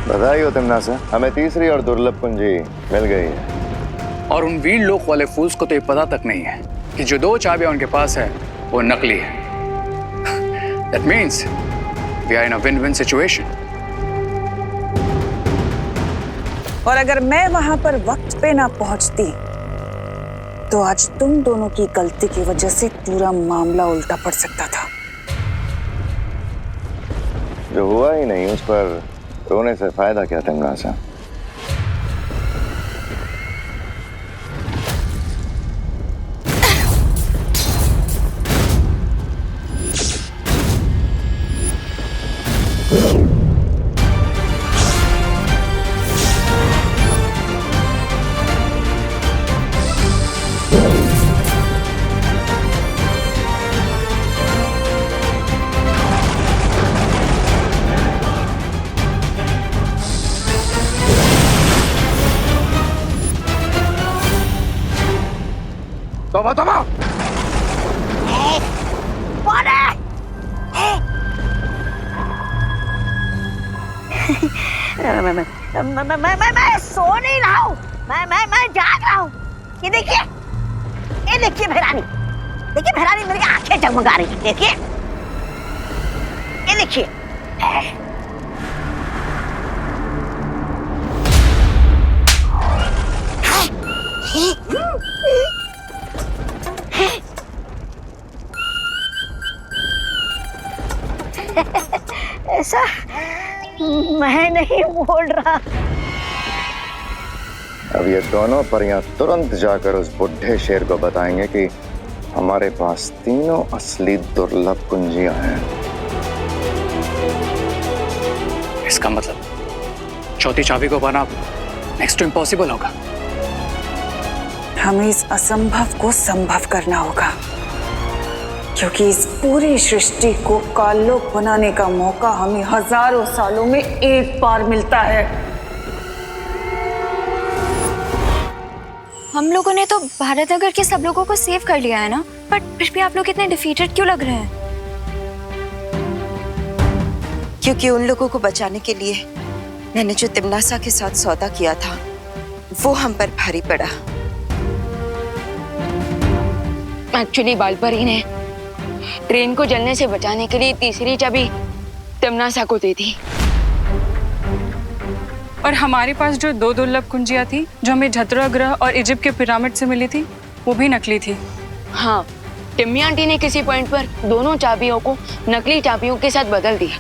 बधाई हो तिमनासा, हमें तीसरी और दुर्लभ कुंजी मिल गई है। और उन वीर लोक वाले फूल्स को तो ये पता तक नहीं है कि जो 2 चाबियां उनके पास है वो नकली है। That means we are in a win-win situation. और अगर मैं वहां पर वक्त पे ना पहुंचती तो आज तुम दोनों की गलती की वजह से पूरा मामला उल्टा पड़ सकता था। जो हुआ ही नहीं उस पर रोने से फायदा क्या तिमनासा? तौबा तौबा! मैं सो नहीं रहा हूँ, मैं जाग रहा हूँ। ये देखिए भैरानी, देखिए भैरानी मेरी आंखें जगमगा रही है। देखिए ये देखिए। ऐसा मैं नहीं बोल रहा। अब ये दोनों परियां तुरंत जाकर उस बुढ़े शेर को बताएंगे कि हमारे पास तीनों असली दुर्लभ कुंजियां हैं। इसका मतलब चौथी चाबी को पाना नेक्स्ट टू इम्पॉसिबल होगा। हमें इस असंभव को संभव करना होगा, क्योंकि इस पूरी सृष्टि को काल्लोक बनाने का मौका हमें हजारों सालों में एक बार मिलता है। हम लोगों ने तो भारत नगर के सब लोगों को सेव कर लिया है ना, बट फिर भी आप लोग इतने डिफीटेड क्यों लग रहे हैं? क्योंकि उन लोगों को बचाने के लिए मैंने जो तिमनासा के साथ सौदा किया था वो हम पर भारी पड़ा। एक्चुअली बालपरी ने ट्रेन को जलने से बचाने के लिए तीसरी चाबी तिमनासा को दी थी। और हमारे पास जो 2 दुर्लभ कुंजियां थी जो हमें झतरा ग्रह और इजिप्ट के पिरामिड से मिली थी, वो भी नकली थी। हाँ, टिम्मी आंटी ने किसी पॉइंट पर दोनों चाबियों को नकली चाबियों के साथ बदल दिया,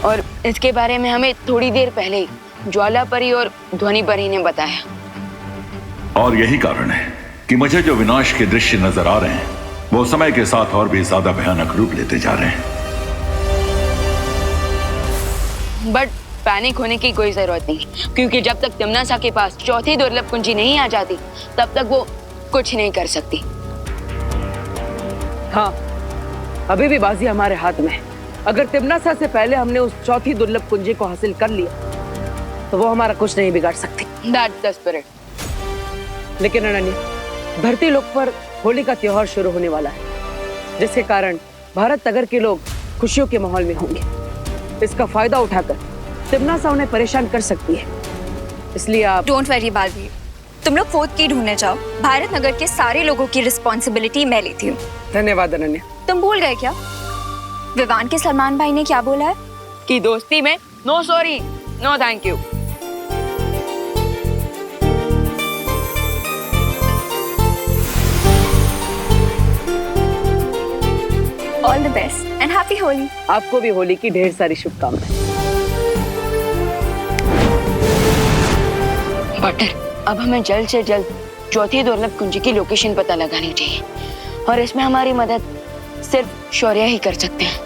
और इसके बारे में हमें थोड़ी देर पहले ही ज्वाला परी और ध्वनि परी ने बताया। और यही कारण है कि मुझे जो विनाश के दृश्य नजर आ रहे हैं वो समय के साथ और भी ज्यादा भयानक रूप लेते जा रहे हैं। बट पैनिक होने की कोई जरूरत नहीं, क्योंकि जब तक तिमनासा के पास चौथी दुर्लभ कुंजी नहीं आ जाती तब तक वो कुछ नहीं कर सकती। हाँ, अभी भी बाजी हमारे हाथ में है। अगर तिमनासा से पहले हमने उस चौथी दुर्लभ कुंजी को हासिल कर लिया तो वो हमारा कुछ नहीं बिगाड़ सकती। That's the spirit. लेकिन अनन्या, धरती लोक पर होली का त्योहार शुरू होने वाला है, जिसके कारण भारत नगर के लोग खुशियों के माहौल में होंगे। इसका फायदा उठाकर तिमनासा उन्हें परेशान कर सकती है, इसलिए आप डोंट वरी बालवीर, तुम लोग 4th की ढूंढने जाओ। भारत नगर के सारे लोगों की रिस्पॉन्सिबिलिटी मैं लेती हूँ। धन्यवाद अनन्या। तुम भूल गए क्या विवान के सलमान भाई ने क्या बोला है? कि दोस्ती में no sorry no thank you. All the best and happy Holi. आपको भी होली की ढेर सारी शुभकामनाएं। बटर, अब हमें जल्द से जल्द चौथी दुर्लभ कुंजी की लोकेशन पता लगानी चाहिए, और इसमें हमारी मदद सिर्फ शौर्य ही कर सकते हैं।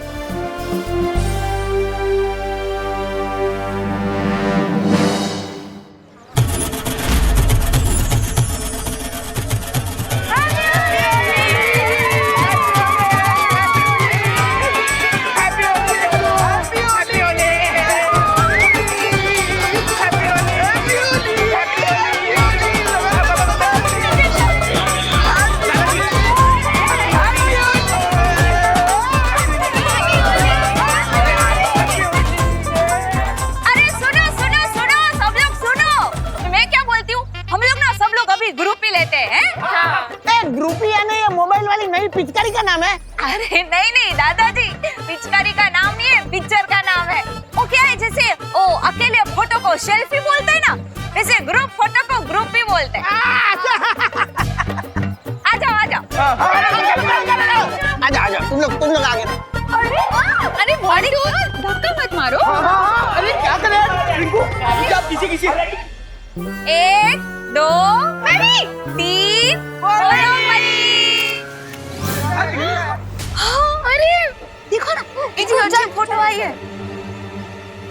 अरे नहीं नहीं दादाजी, पिचकारी का नाम नहीं है, पिक्चर का नाम है। वो क्या है, जैसे ओ अकेले फोटो को सेल्फी बोलते हैं ना, वैसे ग्रुप फोटो को ग्रुप भी बोलते हैं। आ जाओ आ जाओ। आजा तुम लोग आगे। अरे बॉडी धक्का मत मारो। अरे क्या कर रहे हैं रिंकू? किसी 1 2 3 अरे देखो ना, इतनी फोटो आई है।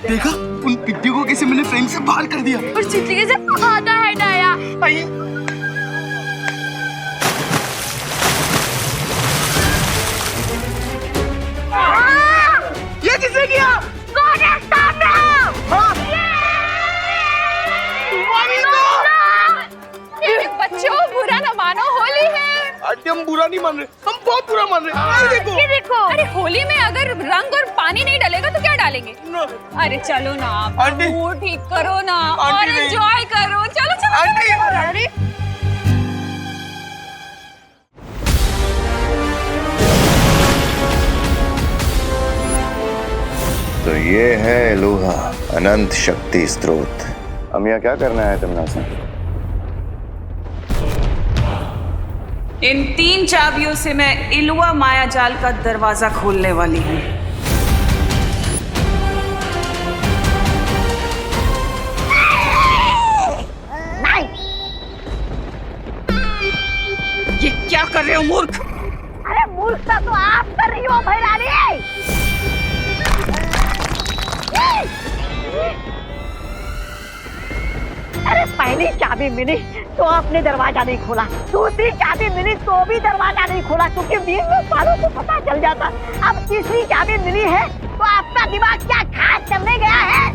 देखा उन पिद्दियों को कैसे मैंने फ्रेम से बाहर कर दिया। और चिट्ठी कैसे आता है डाया। ये किसने किया? कौन है सामने? बच्चों बुरा न मानो, होली है। आंटी हम बुरा नहीं मान रहे, हम बहुत बुरा मान रहे। ये देखो। अरे होली में अगर रंग और पानी नहीं डालेगा तो क्या डालेंगे? अरे चलो ना आप, मूड ठीक करो ना और एंजॉय करो। चलो चलो आंटी। अरे तो ये है एलोहा, अनंत शक्ति स्रोत। हम यहाँ क्या करना है तमन्ना? इन 3 चाबियों से मैं इलुआ माया जाल का दरवाजा खोलने वाली हूँ। ये क्या कर रहे हो मूर्ख? अरे मूर्खता तो आप कर रही हो भैरानी। अरे पहली चाबी मिली तो आपने दरवाजा नहीं खोला, दूसरी चाबी मिली तो भी दरवाजा नहीं खोला, क्योंकि 20 सालों को पता चल जाता। अब तीसरी चाबी मिली है तो आपका दिमाग क्या खास करने गया है?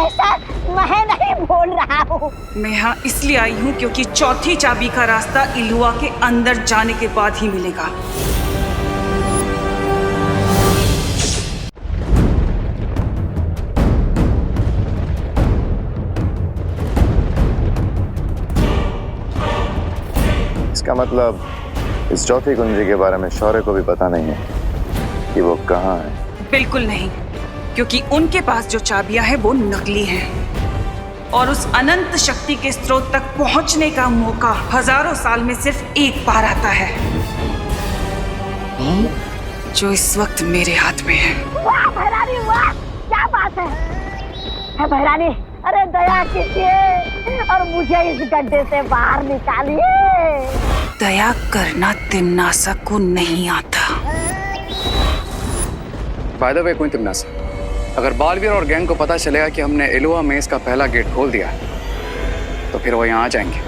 ऐसा मैं नहीं बोल रहा हूँ। मैं यहाँ इसलिए आई हूँ क्योंकि चौथी चाबी का रास्ता इलुआ के अंदर जाने के बाद ही मिलेगा। इसका मतलब इस चौथी कुंजी के बारे में शौर्य को भी पता नहीं है कि वो कहाँ है। बिल्कुल नहीं, क्योंकि उनके पास जो चाबियां हैं वो नकली हैं और उस अनंत शक्ति के स्रोत तक पहुंचने का मौका हजारों साल में सिर्फ एक बार आता है, जो इस वक्त मेरे हाथ में है। वाह भैरानी वाह, क्या बात है भैरानी। अरे दया कीजिए और मुझे इस गड्ढे से बाहर निकालिए। दया करना तिम्नासा को नहीं आता। बाय द वे कोई तिम्नासा, अगर बालवीर और गैंग को पता चलेगा कि हमने एलोहा मेज का पहला गेट खोल दिया तो फिर वो यहाँ आ जाएंगे।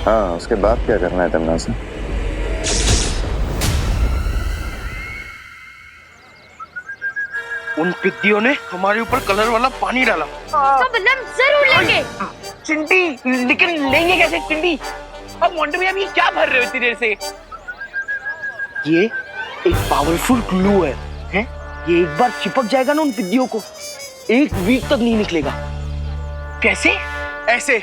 हाँ, उसके बाद क्या करना है तमन्ना? उन पिद्दियों ने हमारे ऊपर कलर वाला पानी डाला। इसका बदला हम जरूर लेंगे। चिंटी, लेकिन लेंगे कैसे चिंटी? अब मोंटू भैया, क्या भर रहे हो इतनी देर से? ये एक पावरफुल ग्लू है, हैं? ये एक बार चिपक जाएगा ना उन पिद्दियों को, 1 वीक तक नहीं निकलेगा। कैसे? ऐसे।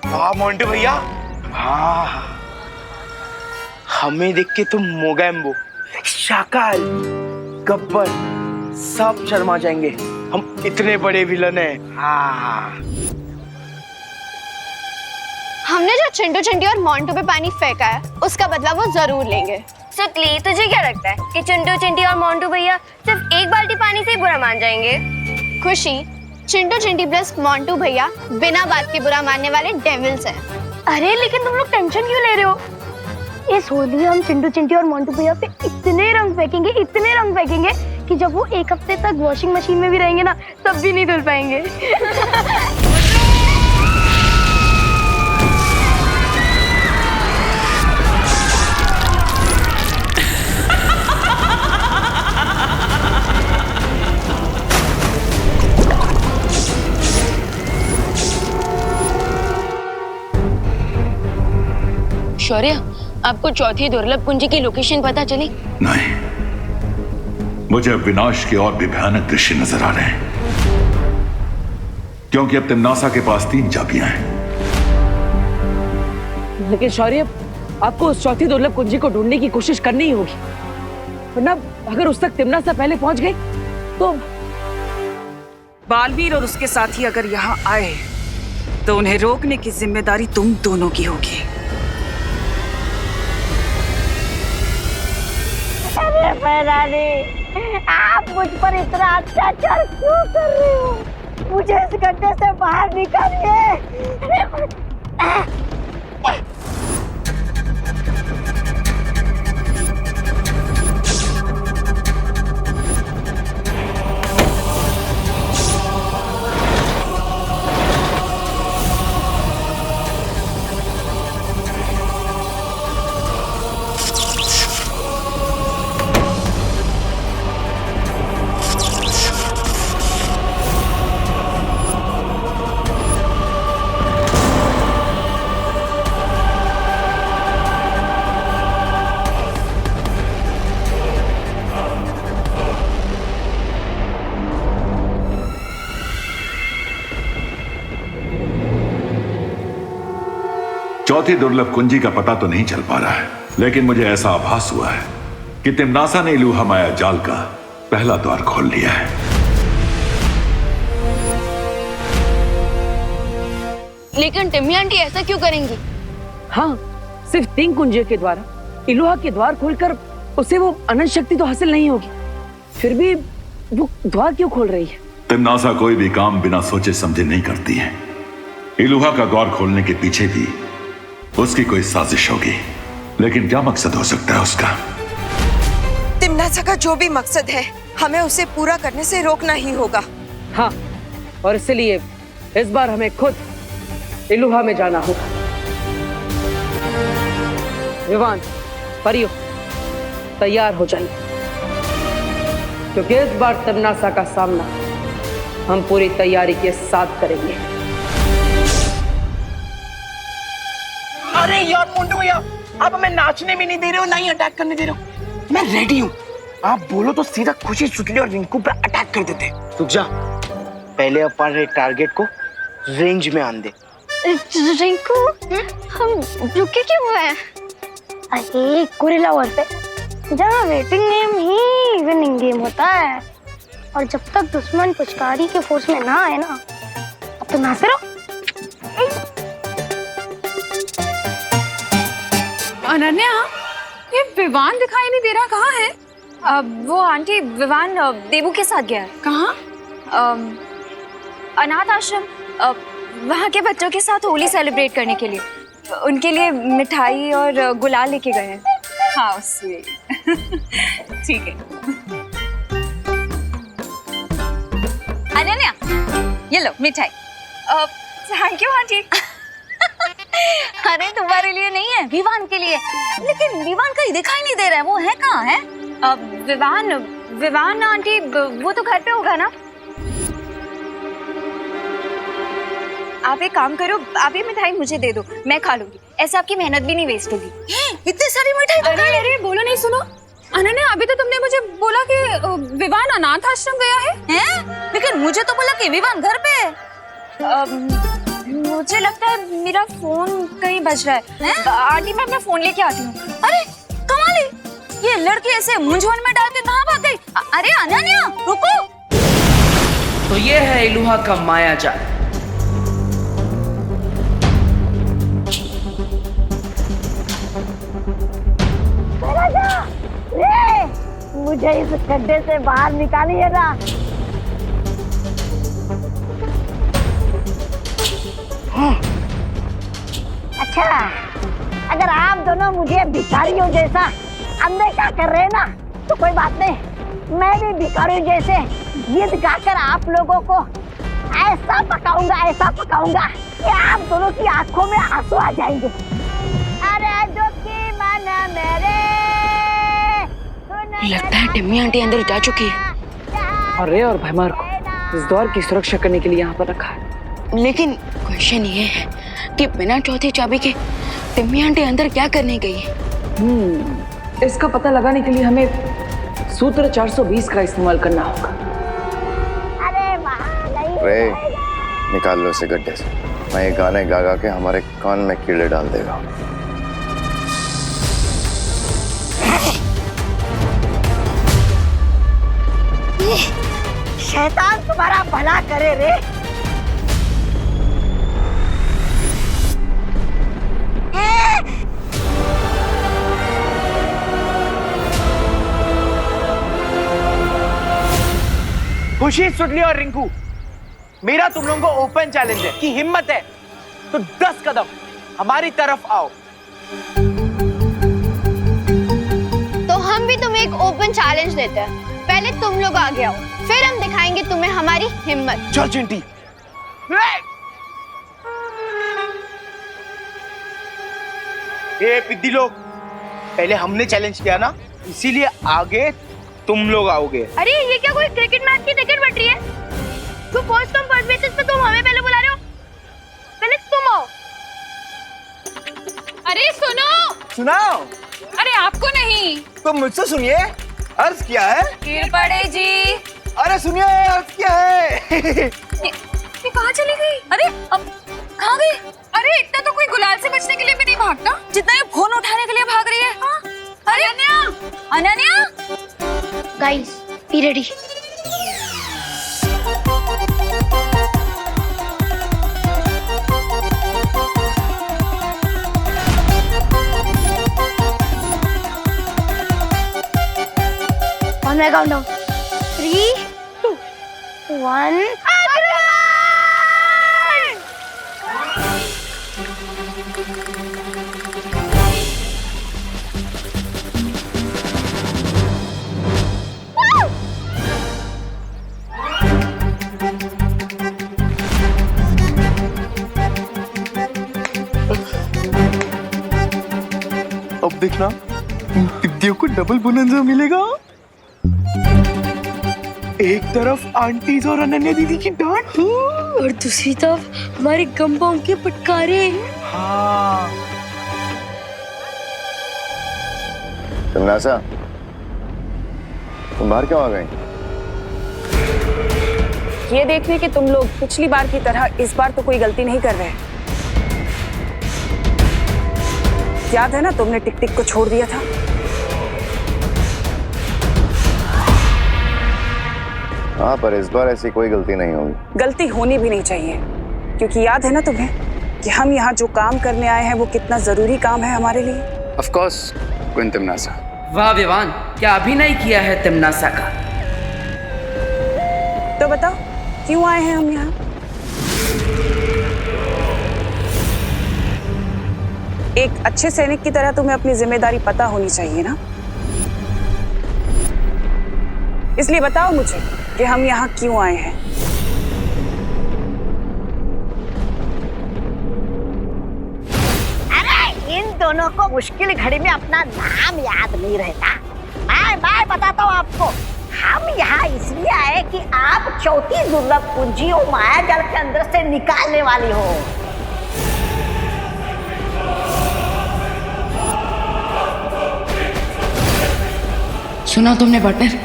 हाँ मोंटू भैया, हाँ हमें देख के तुम मोगैम्बो, शाकाल, गब्बर सब शर्मा जाएंगे। हम इतने बड़े विलन हैं। हाँ। हमने जो चिंटू चिंटी और मोंटू पे पानी फेंका है उसका बदला वो जरूर लेंगे। सुतली, तुझे क्या लगता है कि चिंटू चिंटी और मोंटू भैया सिर्फ एक बाल्टी पानी से ही बुरा मान जाएंगे? खुशी, चिंटू चिंटी प्लस मोंटू भैया बिना बात के बुरा मानने वाले डेविल्स हैं। अरे लेकिन तुम लोग टेंशन क्यों ले रहे हो? इस होली हम चिंटू चिंटी और मोंटू भैया पे इतने रंग फेंकेंगे कि जब वो 1 हफ्ते तक वॉशिंग मशीन में भी रहेंगे ना तब भी नहीं धुल पाएंगे। शौर्य, आपको चौथी दुर्लभ कुंजी की लोकेशन पता चली? नहीं, मुझे अब विनाश के और भी भयानक दृश्य नजर आ रहे हैं, क्योंकि अब तिम्नासा के पास 3 चाबियां हैं। लेकिन शौर्य, आपको उस चौथी दुर्लभ कुंजी को ढूंढने की कोशिश करनी ही होगी, वरना अगर उस तक तिम्नासा पहले पहुंच गई तो बालवीर और उसके साथी अगर यहाँ आए तो उन्हें रोकने की जिम्मेदारी तुम दोनों की होगी। अरे फैरानी, आप मुझ पर इतना अत्याचार क्यों कर रहे हो? मुझे इस गड्ढे से बाहर निकालिए। चौथी दुर्लभ कुंजी का पता तो नहीं चल पा रहा है, लेकिन मुझे ऐसा आभास हुआ है कि तिम्नासा ने इलूहा माया जाल का पहला द्वार खोल लिया है। लेकिन टिम्मी आंटी ऐसा क्यों करेंगी? हाँ, सिर्फ 3 कुंजियों के द्वारा इलूहा के द्वार खोलकर उसे वो अनंत शक्ति तो हासिल नहीं होगी, फिर भी वो द्वार क्यों खोल रही है? तिम्नासा कोई भी काम बिना सोचे समझे नहीं करती है। इलूहा का द्वार खोलने के पीछे भी उसकी कोई साजिश होगी, लेकिन क्या मकसद हो सकता है उसका? तिम्नासा का जो भी मकसद है, हमें उसे पूरा करने से रोकना ही होगा। हाँ, और इसलिए इस बार हमें खुद इलूहा में जाना होगा। विवान, परियो, तैयार हो जाइए, क्योंकि इस बार तिम्नासा का सामना हम पूरी तैयारी के साथ करेंगे। अरे यार मोंटू भैया, आप हमें नाचने भी नहीं दे रहे हो, ना ही अटैक करने दे रहे हो। मैं रेडी हूँ, आप बोलो तो सीधा खुशी, सुतली और रिंकू पर अटैक कर देते। तू जा, पहले अपने टारगेट को रेंज में आन दे। रिंकू, हम रुके क्यों हुए हैं? अरे गोरिल्ला वॉर पे जहाँ वेटिंग गेम ही विनिंग गेम होता है, और जब तक दुश्मन पुचकारी के फोर्स में ना आए ना, अब तो नाचते रहो। अनन्या, ये विवान दिखाई नहीं दे रहा, कहाँ है? वो आंटी, विवान देबू के साथ गया है। कहाँ? अनाथ आश्रम, वहाँ के बच्चों के साथ होली सेलिब्रेट करने के लिए। उनके लिए मिठाई और गुलाल लेके गए हैं। हाँ, स्वीट। ठीक है। अनन्या, ये लो मिठाई। Thank you aunty. अरे तुम्हारे लिए नहीं है, विवान के लिए। लेकिन विवान कहीं दिखाई नहीं दे रहा है, वो है कहाँ है? विवान आंटी, वो तो घर पे होगा ना। आप एक काम करो, आप ये मिठाई मुझे दे दो, मैं खा लूंगी, ऐसे आपकी मेहनत भी नहीं वेस्ट होगी। इतनी सारी मिठाई? अरे अरे, बोलो नहीं, सुनो अनन्या, अभी तो तुमने मुझे बोला कि विवान अनाथ आश्रम गया है? लेकिन मुझे तो बोला कि विवान घर पे है। मुझे लगता है मेरा फोन कहीं बज रहा है। आंटी, मैं अपना फोन लेके आती हूँ। अरे कमाल, ये लड़की ऐसे मुंझवण में डाल के कहाँ भाग गई? अरे अनन्या, रुको। तो ये है इलूहा का माया जाल। मुझे इस गड्ढे से बाहर निकालिए ना। अच्छा, अगर आप दोनों मुझे भिखारियों जैसा अनदेखा कर रहे हैं ना, तो कोई बात नहीं, मैं भी भिखारियों जैसे गीत गाकर आप लोगों को ऐसा पकाऊंगा कि आप दोनों की आंखों में आंसू आ जाएंगे। अरे दुखी मन मेरे, लगता है टिम्मी आंटी अंदर जा चुकी है। अरे और भैमार को इस द्वार की सुरक्षा करने के लिए यहाँ पर रखा है। लेकिन क्वेश्चन ये है कि बिना चौथी चाबी के टिम्मी आंटी अंदर क्या करने गई? इसका पता लगाने के लिए हमें सूत्र 420 का इस्तेमाल करना होगा। अरे वहाँ नहीं रे निकाल लो इसे गड्ढे से। मैं ये गाने गा गा के हमारे कान में कीड़े डाल देगा। शैतान तुम्हारा भला करे रे। खुशी, सुडली और रिंकू, मेरा तुम लोगों को ओपन चैलेंज है कि हिम्मत है तो 10 कदम हमारी तरफ आओ। तो हम भी तुम्हें एक ओपन चैलेंज देते हैं। पहले तुम लोग आगे आओ, फिर हम दिखाएंगे तुम्हें हमारी हिम्मत। चल चिंटी। ये पिद्दी लोग, पहले हमने चैलेंज किया ना, इसीलिए आगे तुम लोग आओगे। अरे ये क्या कोई क्रिकेट मैच की टिकट बट रही है? तो फर्स्ट कम फर्स्ट बेसिस पे तुम हमें पहले बुला रहे हो। पहले तुम आओ। अरे सुनो। सुनाओ। अरे आपको नहीं, तो मुझसे सुनिए, अर्ज किया है। गिर पड़े जी। अरे सुनिए, अर्ज किया है। ये कहाँ चली गई? अरे अब कहाँ गई? अरे इतना तो कोई गुलाल से बचने के लिए भी नहीं भागता जितना ये फोन उठाने के लिए भाग रही है। हाँ? अरे Ananya, Ananya. Guys, be ready. On my countdown. 3, 2, 1. अब देखना, पिद्दियों को डबल बोनंजा मिलेगा। एक तरफ आंटीज और अनन्या दीदी की डांट और दूसरी तरफ हमारे गंबाओं के फटकारे। हाँ। तमन्नासा, तुम बाहर क्यों आ गई? ये देखने कि तुम लोग पिछली बार की तरह इस बार तो कोई गलती नहीं कर रहे। याद है ना, तुमने टिक टिक को छोड़ दिया था। हाँ, पर इस बार ऐसी कोई गलती नहीं होगी। गलती होनी भी नहीं चाहिए, क्योंकि याद है ना तुम्हें कि हम यहाँ जो काम करने आए हैं वो कितना जरूरी काम है हमारे लिए। ऑफ कोर्स, क्वीन तिम्नासा। वाह विवान, क्या अभिनय किया है तिम्नासा का। तो बताओ क्यों आए हैं हम यहाँ? एक अच्छे सैनिक की तरह तुम्हें अपनी जिम्मेदारी पता होनी चाहिए ना। इसलिए बताओ मुझे कि हम यहाँ क्यों आए हैं। अरे इन दोनों को मुश्किल घड़ी में अपना नाम याद नहीं रहता। मैं बताता हूँ आपको, हम यहाँ इसलिए आए कि आप चौथी दुर्लभ कुंजी और माया जाल के अंदर से निकालने वाली हो। सुना तुमने पार्टनर?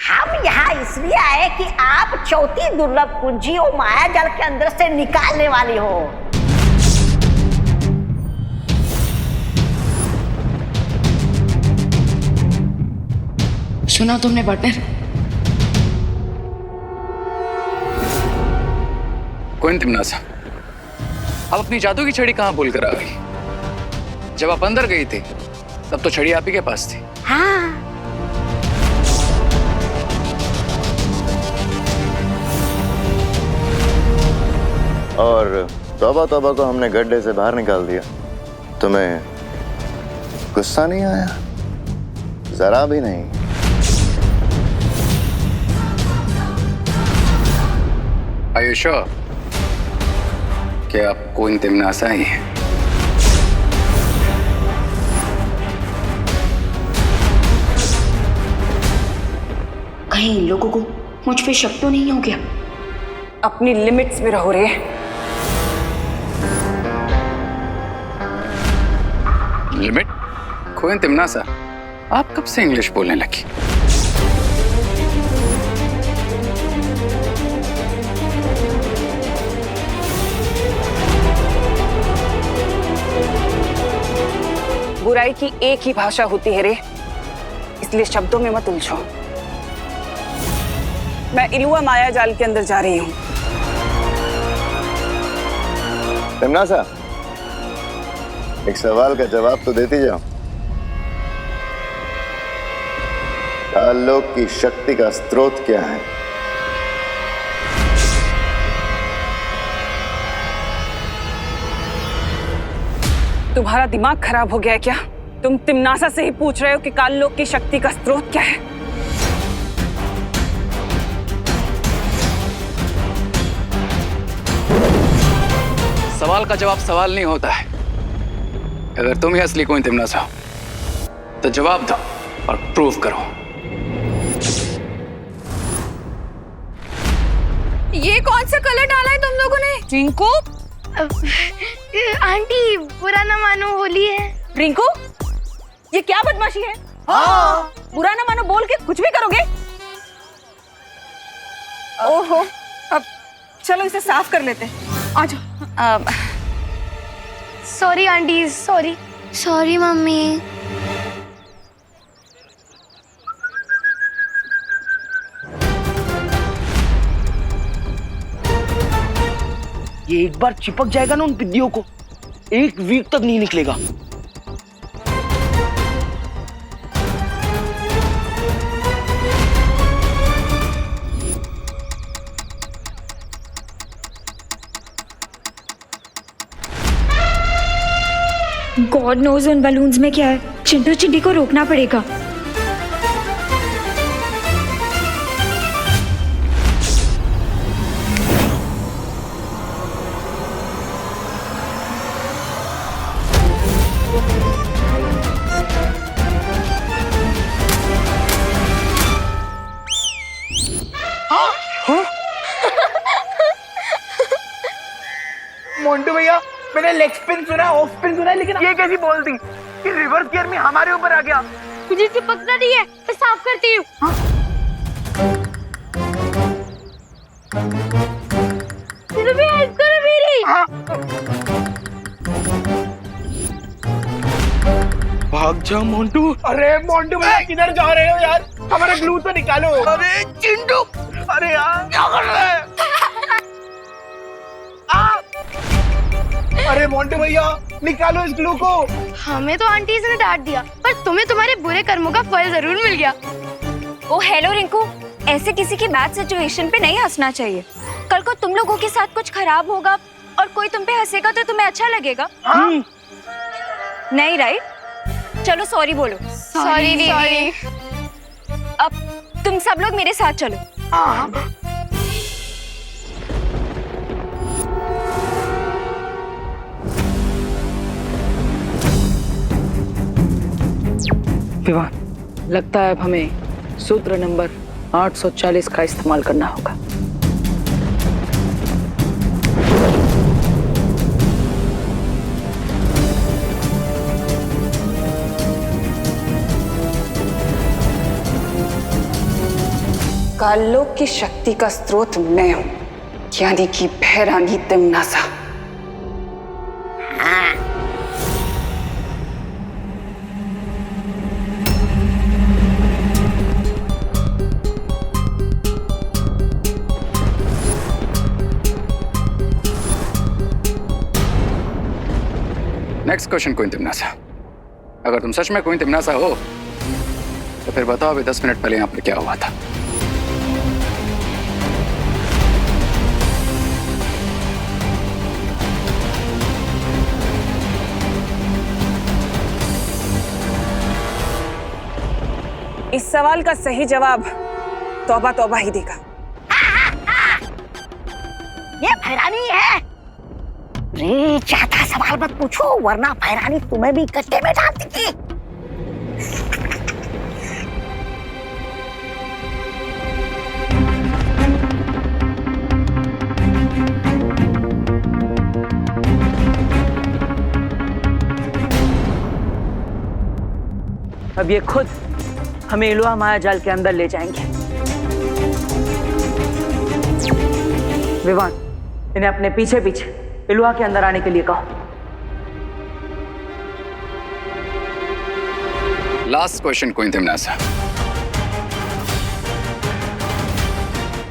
हम यहाँ इसलिए आए कि आप चौथी दुर्लभ कुंजी और माया जाल के अंदर से निकालने वाली हो। सुना तुमने पार्टनर? क्वीन तिम्नासा, अब अपनी जादू की छड़ी कहाँ भूल कर आ गई? जब आप अंदर गई थी तब तो छड़ी आप ही के पास थी। हाँ। और तौबा तौबा को हमने गड्ढे से बाहर निकाल दिया। तुम्हें गुस्सा नहीं आया? जरा भी नहीं। Are you sure कि आप क्वीन तिम्नासा ही हैं? कहीं इन लोगों को मुझ पे शक तो नहीं हो गया? अपनी लिमिट्स में रहो रे। लिमिट? कोई तिमनासा, आप कब से इंग्लिश बोलने लगी? बुराई की एक ही भाषा होती है रे, इसलिए शब्दों में मत उलझो। मैं इलुआ माया जाल के अंदर जा रही हूँ। तिमनासा, एक सवाल का जवाब तो देती जाओ। काललोक की शक्ति का स्रोत क्या है? तुम्हारा दिमाग खराब हो गया है क्या? तुम तिमनासा से ही पूछ रहे हो कि काललोक की शक्ति का स्रोत क्या है? सवाल का जवाब सवाल नहीं होता है। अगर तुम ही असली कोई तिमनासा हो तो जवाब दो और प्रूव करो। ये कौन सा कलर डाला है तुम लोगों ने? रिंकू, आंटी बुरा ना मानो, होली है। रिंकू, ये क्या बदमाशी है? हाँ। बुरा ना मानो बोल के कुछ भी करोगे? ओहो, अब चलो इसे साफ कर लेते हैं। आ जाओ। Sorry aunty, sorry. Sorry mummy. ये एक बार चिपक जाएगा ना उन बिद्दियों को, एक वीक तक नहीं निकलेगा। गॉड नोज उन बलून्स में क्या है। चिंटू चिंटी को रोकना पड़ेगा। मोंटू भैया, मैंने लेग स्पिन सुना, ऑफ स्पिन सुना, लेकिन ये कैसी बॉल थी कि रिवर्स गियर में हमारे ऊपर आ गया। मुझे चिपकना नहीं है, मैं साफ करती हूँ। हेल्प करो मेरी। भाग जा मोंटू। अरे मोंटू भैया, किधर जा रहे हो यार? हमारा ग्लू तो निकालो। अरे चिंटू, अरे यार क्या कर रहे हैं? अरे मोंटू भैया, निकालो इस ग्लू को। हमें तो आंटी ने डांट दिया, पर तुम्हें तुम्हारे बुरे कर्मों का फल जरूर मिल गया। ओ हेलो रिंकू, ऐसे किसी की बैड सिचुएशन पे नहीं हंसना चाहिए। कल को तुम लोगों के साथ कुछ खराब होगा और कोई तुम पे हंसेगा तो तुम्हें अच्छा लगेगा। नहीं राइट? चलो सॉरी बोलो। सॉरी दीदी। अब तुम सब लोग मेरे साथ चलो। विवान, लगता है अब हमें सूत्र नंबर 840 का इस्तेमाल करना होगा। काललोक की शक्ति का स्रोत मैं हूं, यानी कि भैरानी तिमनासा। नेक्स्ट क्वेश्चन, कोई तिमनासा। अगर तुम सच में कोई तिमनासा हो तो फिर बताओ अभी 10 मिनट पहले यहाँ पर क्या हुआ था। इस सवाल का सही जवाब तौबा तौबा ही देगा। ये भैरानी है। रे चाहता सवाल मत पूछो, वरना भैरानी तुम्हें भी गड्ढे में डाल देगी। अब ये खुद हमें इलुआ माया जाल के अंदर ले जाएंगे। विवान, इन्हें अपने पीछे पीछे इलुआ के अंदर आने के लिए कहो। लास्ट क्वेश्चन क्वीन तिम्नासा,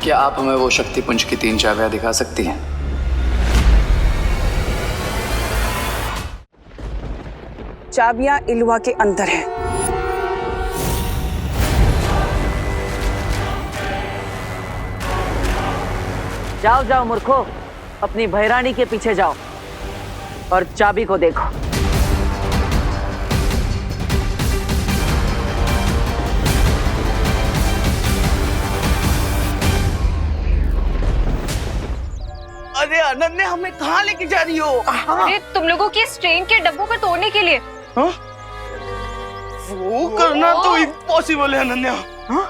क्या आप हमें वो शक्ति पुंज की 3 चाबियां दिखा सकती हैं? चाबियां इलुआ के अंदर हैं। जाओ जाओ मूर्खो, अपनी भैरानी के पीछे जाओ और चाबी को देखो। अरे अनन्या, हमें कहाँ लेके जा रही हो? अरे तुम लोगों की इस ट्रेन के डब्बों को तोड़ने के लिए। हाँ? वो करना तो इम्पॉसिबल है अनन्या। हाँ?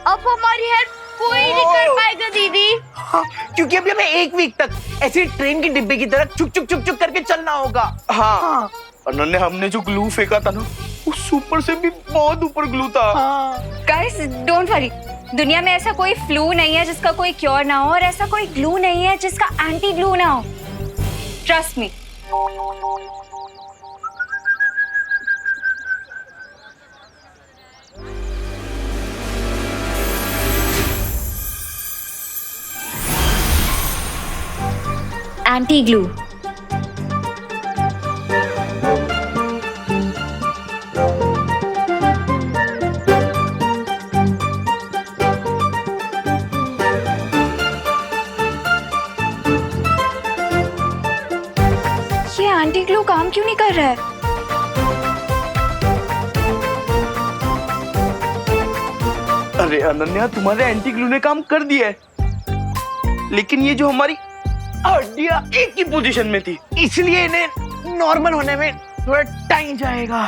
अब हमारी हेल्प कोई नहीं कर पाएगा दीदी। हाँ, क्योंकि अभी हमें 1 वीक तक ऐसे ट्रेन के डिब्बे की तरह चुक चुक चुक चुक करके चलना होगा। हाँ। अनन्या, हमने जो ग्लू फेंका था ना, उस ऊपर से भी बहुत ऊपर ग्लू था। गाइस डोंट वरी, दुनिया में ऐसा कोई फ्लू नहीं है जिसका कोई क्योर ना हो, और ऐसा कोई ग्लू नहीं है जिसका एंटी ग्लू ना हो। Trust me. Anti glue. ये एंटी ग्लू काम क्यों नहीं कर रहा है? अरे अनन्या, तुम्हारे एंटी ग्लू ने काम कर दिया है, लेकिन ये जो हमारी हड्डियां एक ही पोजीशन में थी, इसलिए इन्हें नॉर्मल होने में थोड़ा टाइम जाएगा।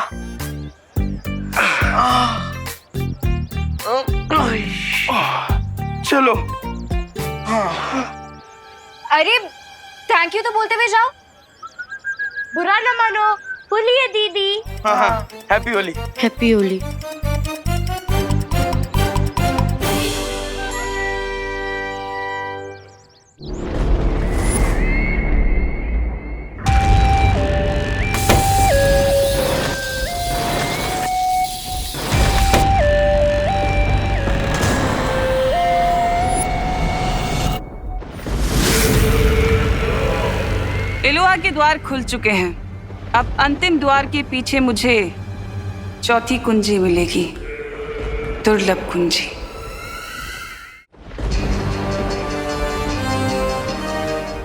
चलो। अरे थैंक यू तो बोलते हुए जाओ। बुरा न मानो, होली है दीदी। हाँ, हैप्पी होली। हैप्पी होली। इलुआ के द्वार खुल चुके हैं। अब अंतिम द्वार के पीछे मुझे चौथी कुंजी मिलेगी, दुर्लभ कुंजी।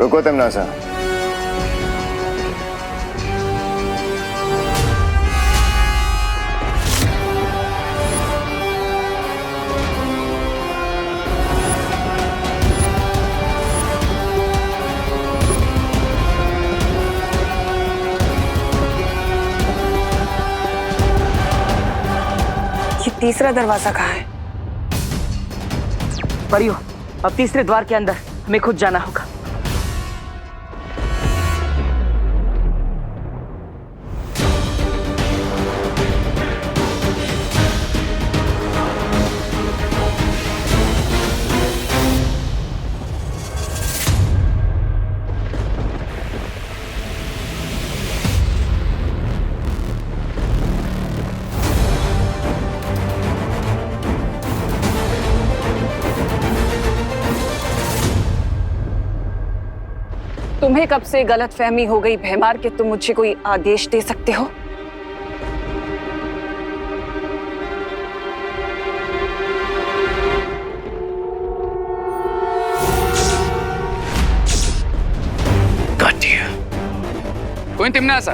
रुको तिम्नासा, तीसरा दरवाजा कहाँ है? परियो, अब तीसरे द्वार के अंदर हमें खुद जाना होगा। तुम्हें कब से गलत फहमी हो गई भैमार कि तुम मुझे कोई आदेश दे सकते हो? क्वीन तिम्नासा,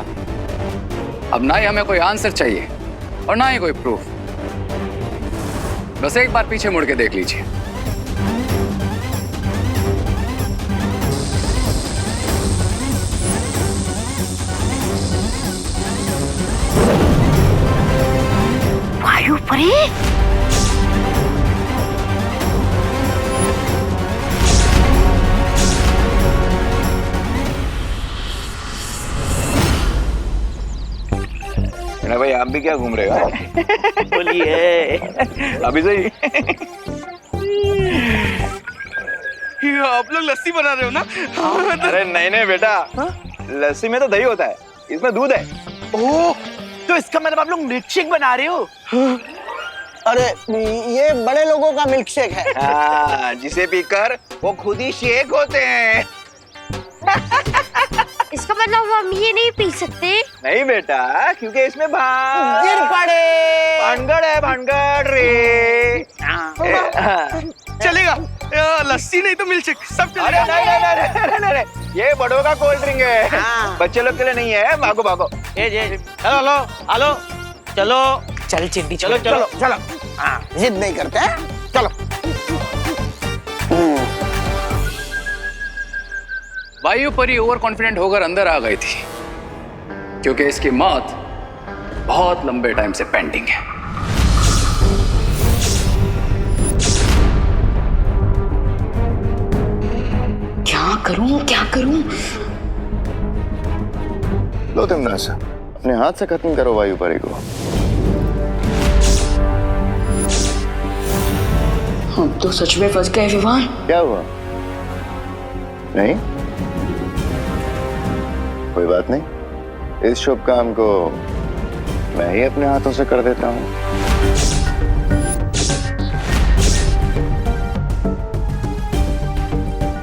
अब ना ही हमें कोई आंसर चाहिए और ना ही कोई प्रूफ। बस एक बार पीछे मुड़ के देख लीजिए। वायु परी, अरे भाई आप भी क्या घूम रहे हो? बोलिए। अभी सही। आप लोग लस्सी बना रहे हो ना? अरे नहीं नहीं बेटा, लस्सी में तो दही होता है, इसमें दूध है। ओह, तो इसका मतलब आप लोग मिल्क शेक बना रहे हो? अरे ये बड़े लोगों का मिल्क शेक है। हाँ, जिसे पीकर वो खुद ही शेक होते हैं। इसका मतलब हम ये नहीं पी सकते? नहीं बेटा, क्योंकि इसमें गिर पड़े। भानगड़ है, भानगड़ रे। चलेगा, लस्सी नहीं तो मिल्क शेक सब चलेगा। अरे नहीं नहीं नहीं, ये बड़ों का कोल्ड ड्रिंक है, बच्चे लोग के लिए नहीं है। भागो भागो। हेलो हेलो, चलो चल चिंटी, चलो चलो चलो। हाँ, जिद नहीं करते हैं, चलो। वायु परी ओवर कॉन्फिडेंट होकर अंदर आ गई थी, क्योंकि इसकी मौत बहुत लंबे टाइम से पेंडिंग है। क्या करूं क्या करूं? लो तिमनासा, अपने हाथ से खत्म करो वायु परी को। हम तो सच में फंस गए विवान। क्या हुआ? नहीं, कोई बात नहीं, इस शुभ काम को मैं ही अपने हाथों से कर देता हूं।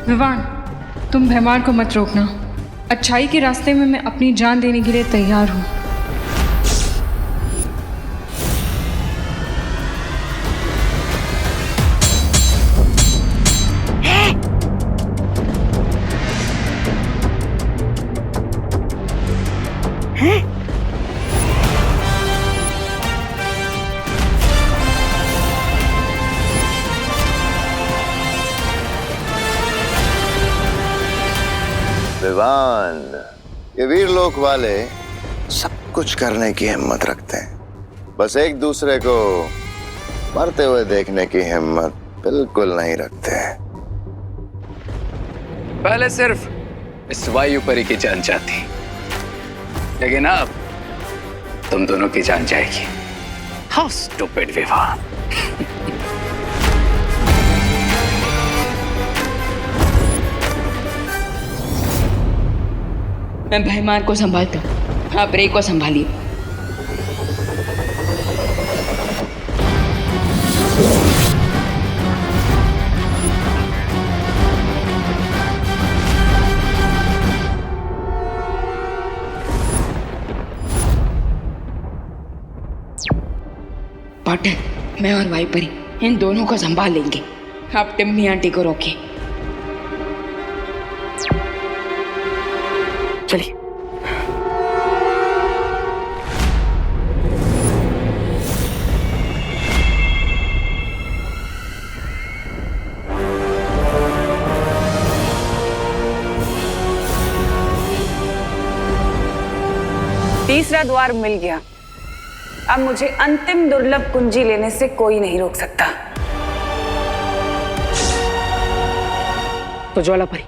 विवान, तुम भैमार को मत रोकना। अच्छाई के रास्ते में मैं अपनी जान देने के लिए तैयार हूं। विवान, ये वीर लोक वाले सब कुछ करने की हिम्मत रखते हैं, बस एक दूसरे को मरते हुए देखने की हिम्मत बिल्कुल नहीं रखते। पहले सिर्फ इस वायु परी की जान जाती, लेकिन अब तुम दोनों की जान जाएगी। How stupid Vivaan. मैं भैमार को संभालता हूँ, आप रे को संभालिए। पाटिल, मैं और वाइपरी इन दोनों को संभाल लेंगे। आप टिम्मी आंटी को रोकिए। चलिए। तीसरा द्वार मिल गया। अब मुझे अंतिम दुर्लभ कुंजी लेने से कोई नहीं रोक सकता। तो ज्वालापरी,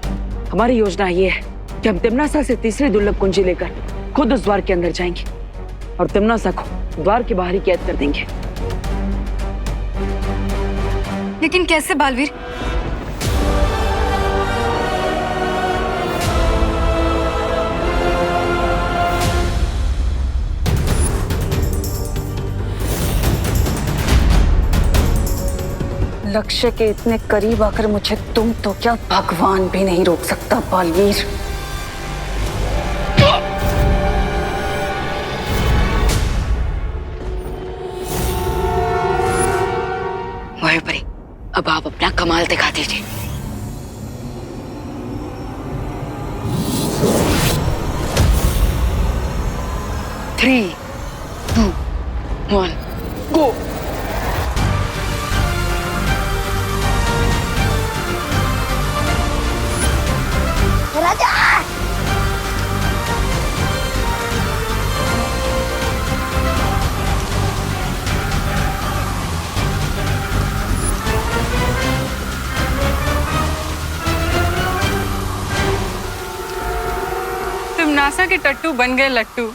हमारी योजना ये है कि हम तिमनासा से तीसरी दुर्लभ कुंजी लेकर खुद उस द्वार के अंदर जाएंगे और तिमनासा को द्वार के बाहर ही कैद कर देंगे। लेकिन कैसे बालवीर? लक्ष्य के इतने करीब आकर मुझे तुम तो क्या भगवान भी नहीं रोक सकता बालवीर। वायुपरी, अब आप अपना कमाल दिखा दीजिए। Three, two, one, go. राजा! तुम नासा के टट्टू बन गए लट्टू।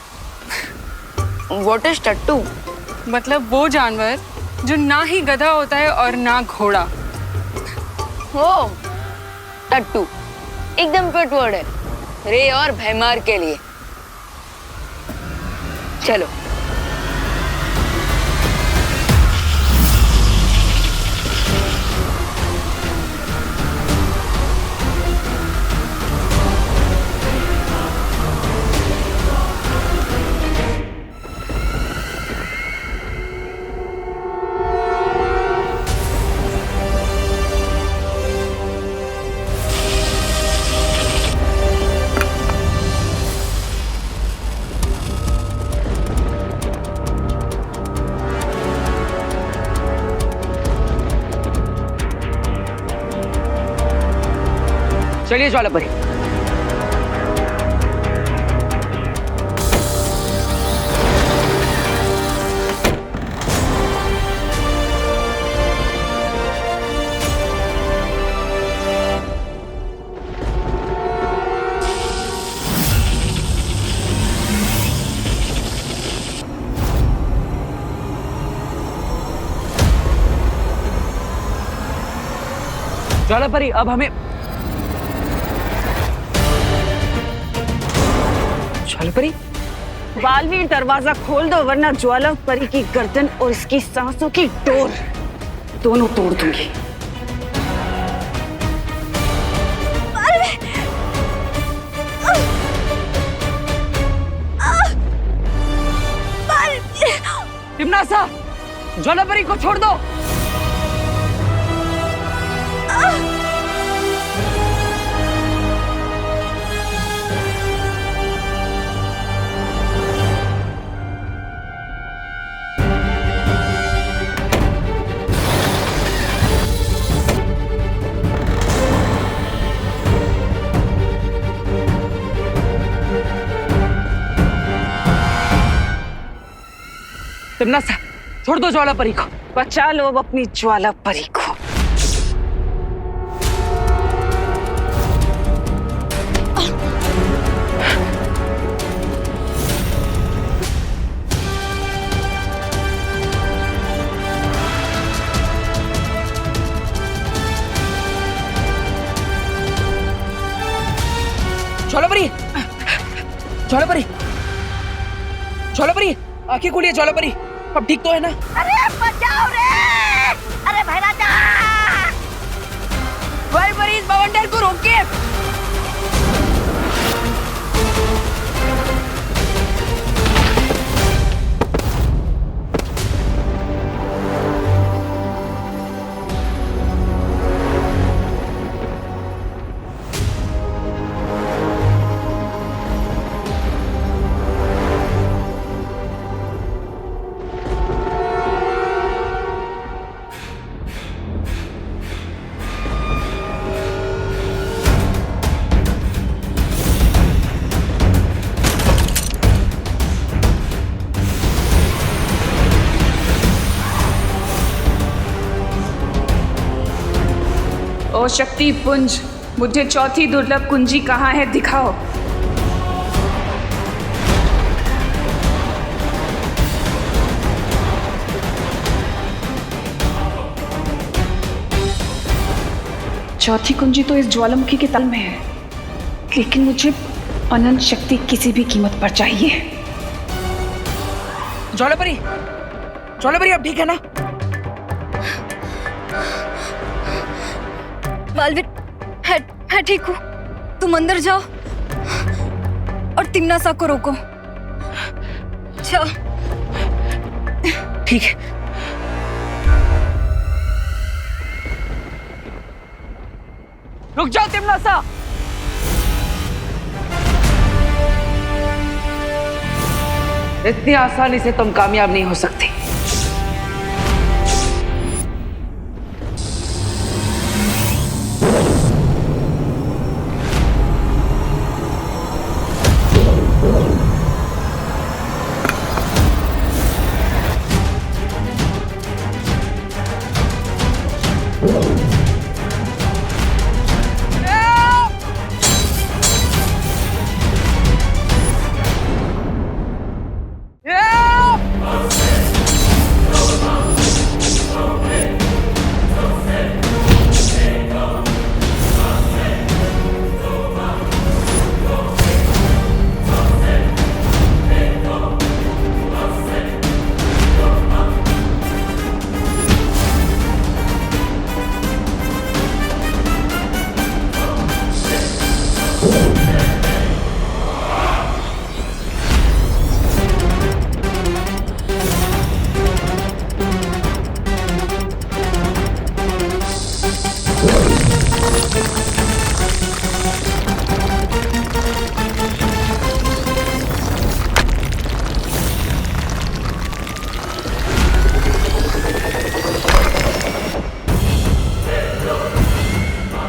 व्हाट इज टट्टू? मतलब वो जानवर जो ना ही गधा होता है और ना घोड़ा। ओ, टट्टू एकदम फिट वर्ड है रे और भैमार के लिए। चलो चलिए ज्वालापरी। ज्वालापरी अब हमें ज्वालापरी बालवीर दरवाजा खोल दो वरना ज्वाला परी की गर्दन और इसकी सांसों की डोर दोनों तोड़ दूंगी। तिम्नासा, ज्वालापरी को छोड़ दो। तिम्नासा, छोड़ दो ज्वालापरी को। बचा लो अब अपनी ज्वाला परी को। ज्वालापरी, ज्वालापरी, ज्वालापरी, आंखें खोलिए ज्वालापरी। अब ठीक तो है ना? अरे बचाओ रे! अरे भाई राजा! ज्वालापरी इस बवंडर को रोकिए। ओ शक्ति पुंज, मुझे चौथी दुर्लभ कुंजी कहाँ है दिखाओ। चौथी कुंजी तो इस ज्वालामुखी के तल में है, लेकिन मुझे अनंत शक्ति किसी भी कीमत पर चाहिए। ज्वालापरी, ज्वालापरी अब ठीक है ना? बालवीर, है ठीक हूँ। तुम अंदर जाओ और तिम्नासा को रोको। जाओ। ठीक है। रुक जाओ तिम्नासा। इतनी आसानी से तुम कामयाब नहीं हो सकते। Yeah!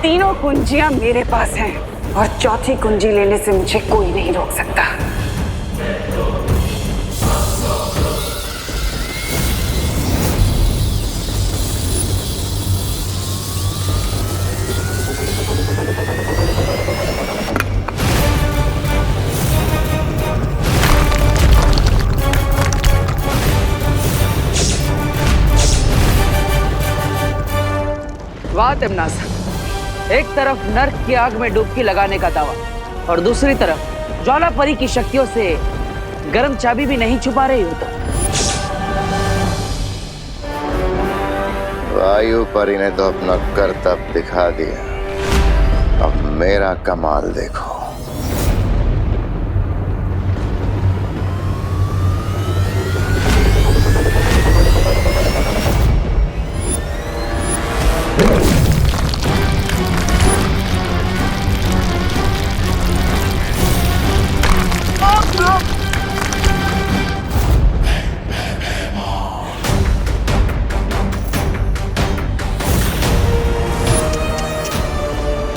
तीनों कुंजियां मेरे पास हैं और चौथी कुंजी लेने से मुझे कोई नहीं रोक सकता। वाह तिम्नासा, एक तरफ नर्क की आग में डुबकी लगाने का दावा और दूसरी तरफ ज्वाला परी की शक्तियों से गर्म चाबी भी नहीं छुपा रही हो तो। वायु परी ने तो अपना करतब दिखा दिया, अब मेरा कमाल देखो।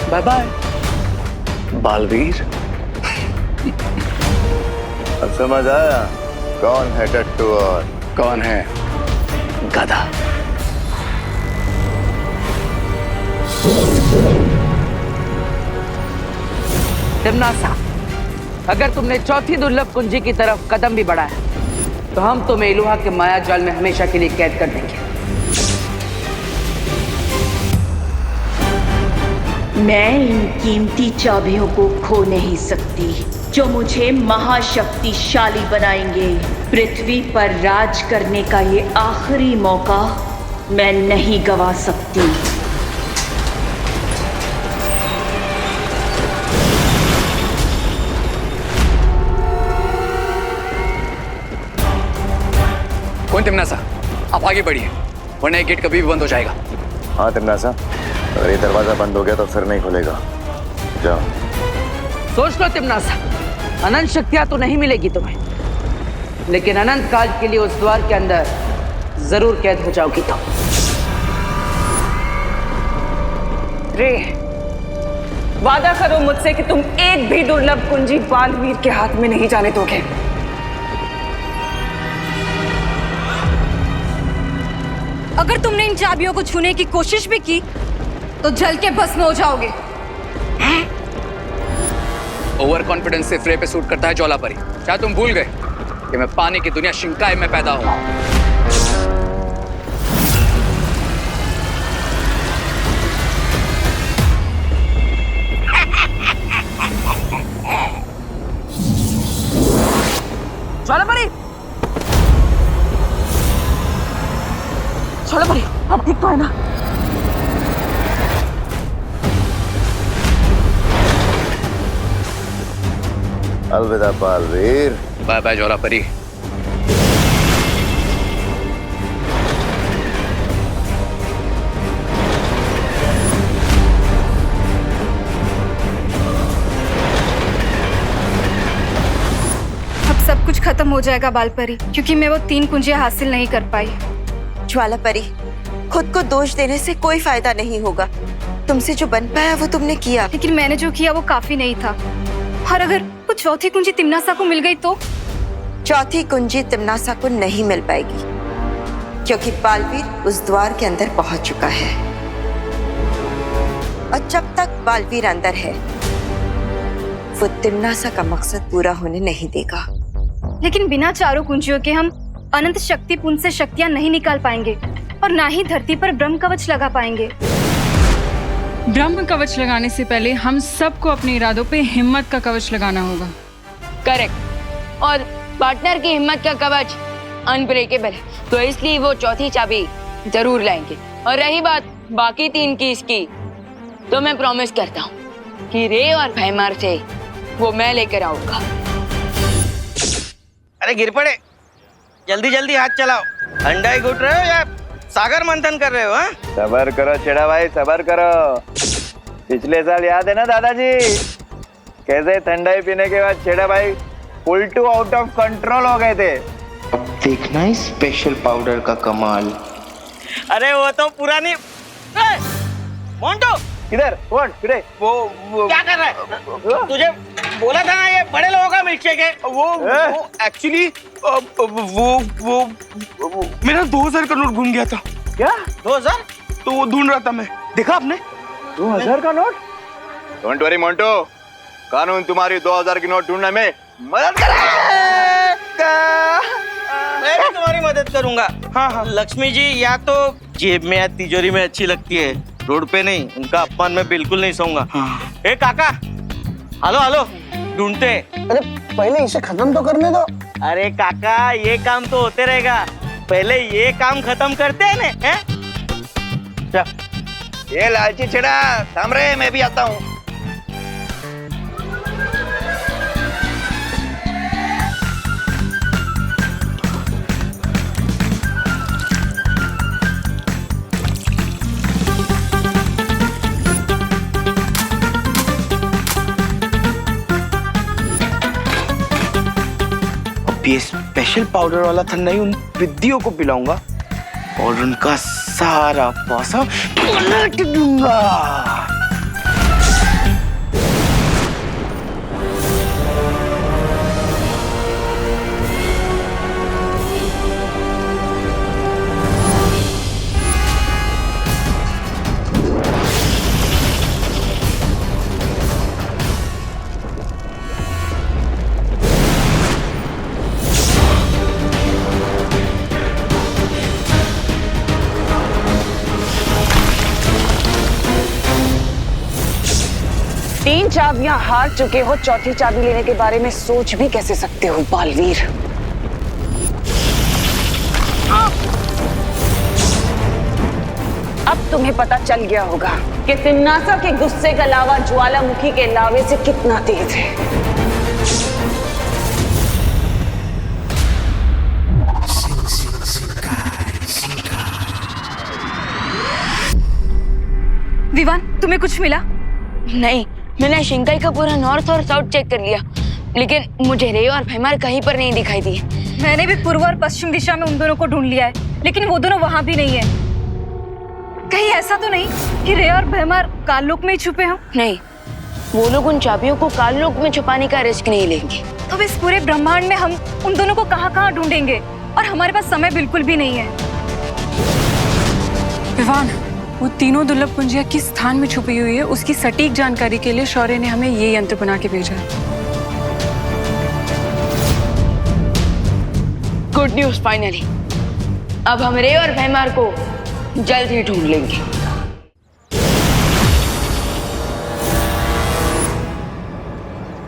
Bye bye Baalveer. अब समझ आया कौन है टट्टू और कौन है गधा। तिम्नासा, अगर तुमने चौथी दुर्लभ कुंजी की तरफ कदम भी बढ़ाया तो हम तुम्हें इलुहा के माया जाल में हमेशा के लिए कैद कर देंगे। मैं इन कीमती चाबियों को खो नहीं सकती जो मुझे महाशक्तिशाली बनाएंगे। पृथ्वी पर राज करने का ये आखिरी मौका मैं नहीं गवा सकती। कौन तिम्नासा, आप आगे बढ़िए वरना ये गेट कभी भी बंद हो जाएगा। हाँ तिम्नासा, अगर ये दरवाजा बंद हो गया तो फिर नहीं खुलेगा। जाओ। सोच लो तिम्नासा, अनंत शक्तियां तो नहीं मिलेगी तुम्हें, लेकिन अनंत काल के लिए उस द्वार के अंदर जरूर कैद हो जाओगी तुम। रे, वादा करो मुझसे कि तुम एक भी दुर्लभ कुंजी बालवीर के हाथ में नहीं जाने दोगे। अगर तुमने इन चाबियों को छूने की कोशिश भी की तो जल के भस्म हो जाओगे। ओवर कॉन्फिडेंस से फ्रे पे सूट करता है ज्वाला परी। क्या तुम भूल गए कि मैं पानी की दुनिया शिंकाई में पैदा हुआ? ज्वाला परी, ज्वाला परी, आप ठीक तो है ना? अलविदा बालवीर। बाय बाय ज्वाला परी। अब सब कुछ खत्म हो जाएगा बालपरी, क्योंकि मैं वो 3 कुंजियां हासिल नहीं कर पाई। ज्वाला परी, खुद को दोष देने से कोई फायदा नहीं होगा। तुमसे जो बन पाया वो तुमने किया, लेकिन मैंने जो किया वो काफी नहीं था। और अगर वो चौथी कुंजी तिम्नासा को मिल गई तो? चौथी कुंजी तिम्नासा को नहीं मिल पाएगी, क्योंकि बालवीर उस द्वार के अंदर पहुंच चुका है। और जब तक बालवीर अंदर है वो तिम्नासा का मकसद पूरा होने नहीं देगा। लेकिन बिना चारों कुंजियों के हम अनंत शक्ति पुंज से शक्तियां नहीं निकाल पाएंगे और ना ही धरती पर ब्रह्म कवच लगा पाएंगे। ब्रह्म कवच लगाने से पहले हम सबको अपने इरादों पे हिम्मत का कवच लगाना होगा। करेक्ट। और पार्टनर की हिम्मत का कवच अनब्रेकेबल है, तो इसलिए वो चौथी चाबी जरूर लाएंगे। और रही बात बाकी 3 की इसकी, तो मैं प्रॉमिस करता हूँ कि रे और भैमार से वो मैं लेकर आऊंगा। अरे गिर पड़े, जल्दी जल्दी हाथ चलाओ। अंडा घुट रहे हो या सागर मंथन कर रहे हो? हाँ, सबर करो छेड़ा भाई, सबर करो। पिछले साल याद है ना दादाजी, कैसे ठंडाई पीने के बाद छेड़ा भाई full to out of control हो गए थे। अब देखना है स्पेशल पाउडर का कमाल। अरे वो तो पुरानी। मोंटू किधर कौन किधर वो क्या कर रहा है? तुझे बोला था ना ये बड़े लोगों का मिल्कशेक है। वो एक्चुअली वो मेरा 2000 का नोट घूम गया था। क्या 2000? तो वो ढूंढ रहा था मैं, देखा आपने? 2000 का नोट? डोंट वरी मोंटू, कानून तुम्हारी 2000 की नोट ढूंढने में मदद करेगा। मैं भी तुम्हारी मदद करूंगा। हाँ, लक्ष्मी जी या तो जेब में या तिजोरी में अच्छी लगती है, रोड पे नहीं। उनका अपमान मैं बिल्कुल नहीं सहूंगा। ए काका, हेलो ढूंढते। अरे पहले इसे खत्म तो करने दो। अरे काका, ये काम तो होते रहेगा, पहले ये काम खत्म करते हैं ना। ये लालची छेड़ा थाम रहे, मैं भी आता हूँ। ये स्पेशल पाउडर वाला ठंडाई उन विद्याओं को पिलाऊंगा और उनका सारा पैसा पलट दूंगा। तीन चाबियां हार चुके हो, चौथी चाबी लेने के बारे में सोच भी कैसे सकते हो बालवीर? अब तुम्हें पता चल गया होगा कि तिम्नासा के गुस्से का लावा ज्वालामुखी के लावे से कितना तेज है। विवान, तुम्हें कुछ मिला? नहीं, मैंने शिंकाई का पूरा नॉर्थ और साउथ चेक कर लिया, लेकिन मुझे रे और भैमार कहीं पर नहीं दिखाई दिए। मैंने भी पूर्व और पश्चिम दिशा में उन दोनों को ढूंढ लिया है, लेकिन वो दोनों वहां भी नहीं है। कहीं ऐसा तो नहीं कि रे और भैमार काललोक में ही छुपे हों? नहीं, वो लोग उन चाबियों को काललोक में छुपाने का रिस्क नहीं लेंगे। तो इस पूरे ब्रह्मांड में हम उन दोनों को कहाँ ढूंढेंगे? और हमारे पास समय बिल्कुल भी नहीं है। विवान, वो तीनों दुर्लभ कुंजियां किस स्थान में छुपी हुई है, उसकी सटीक जानकारी के लिए शौर्य ने हमें ये यंत्र बना के भेजा है। गुड न्यूज, फाइनली अब हम रे और भैमार को जल्द ही ढूंढ लेंगे।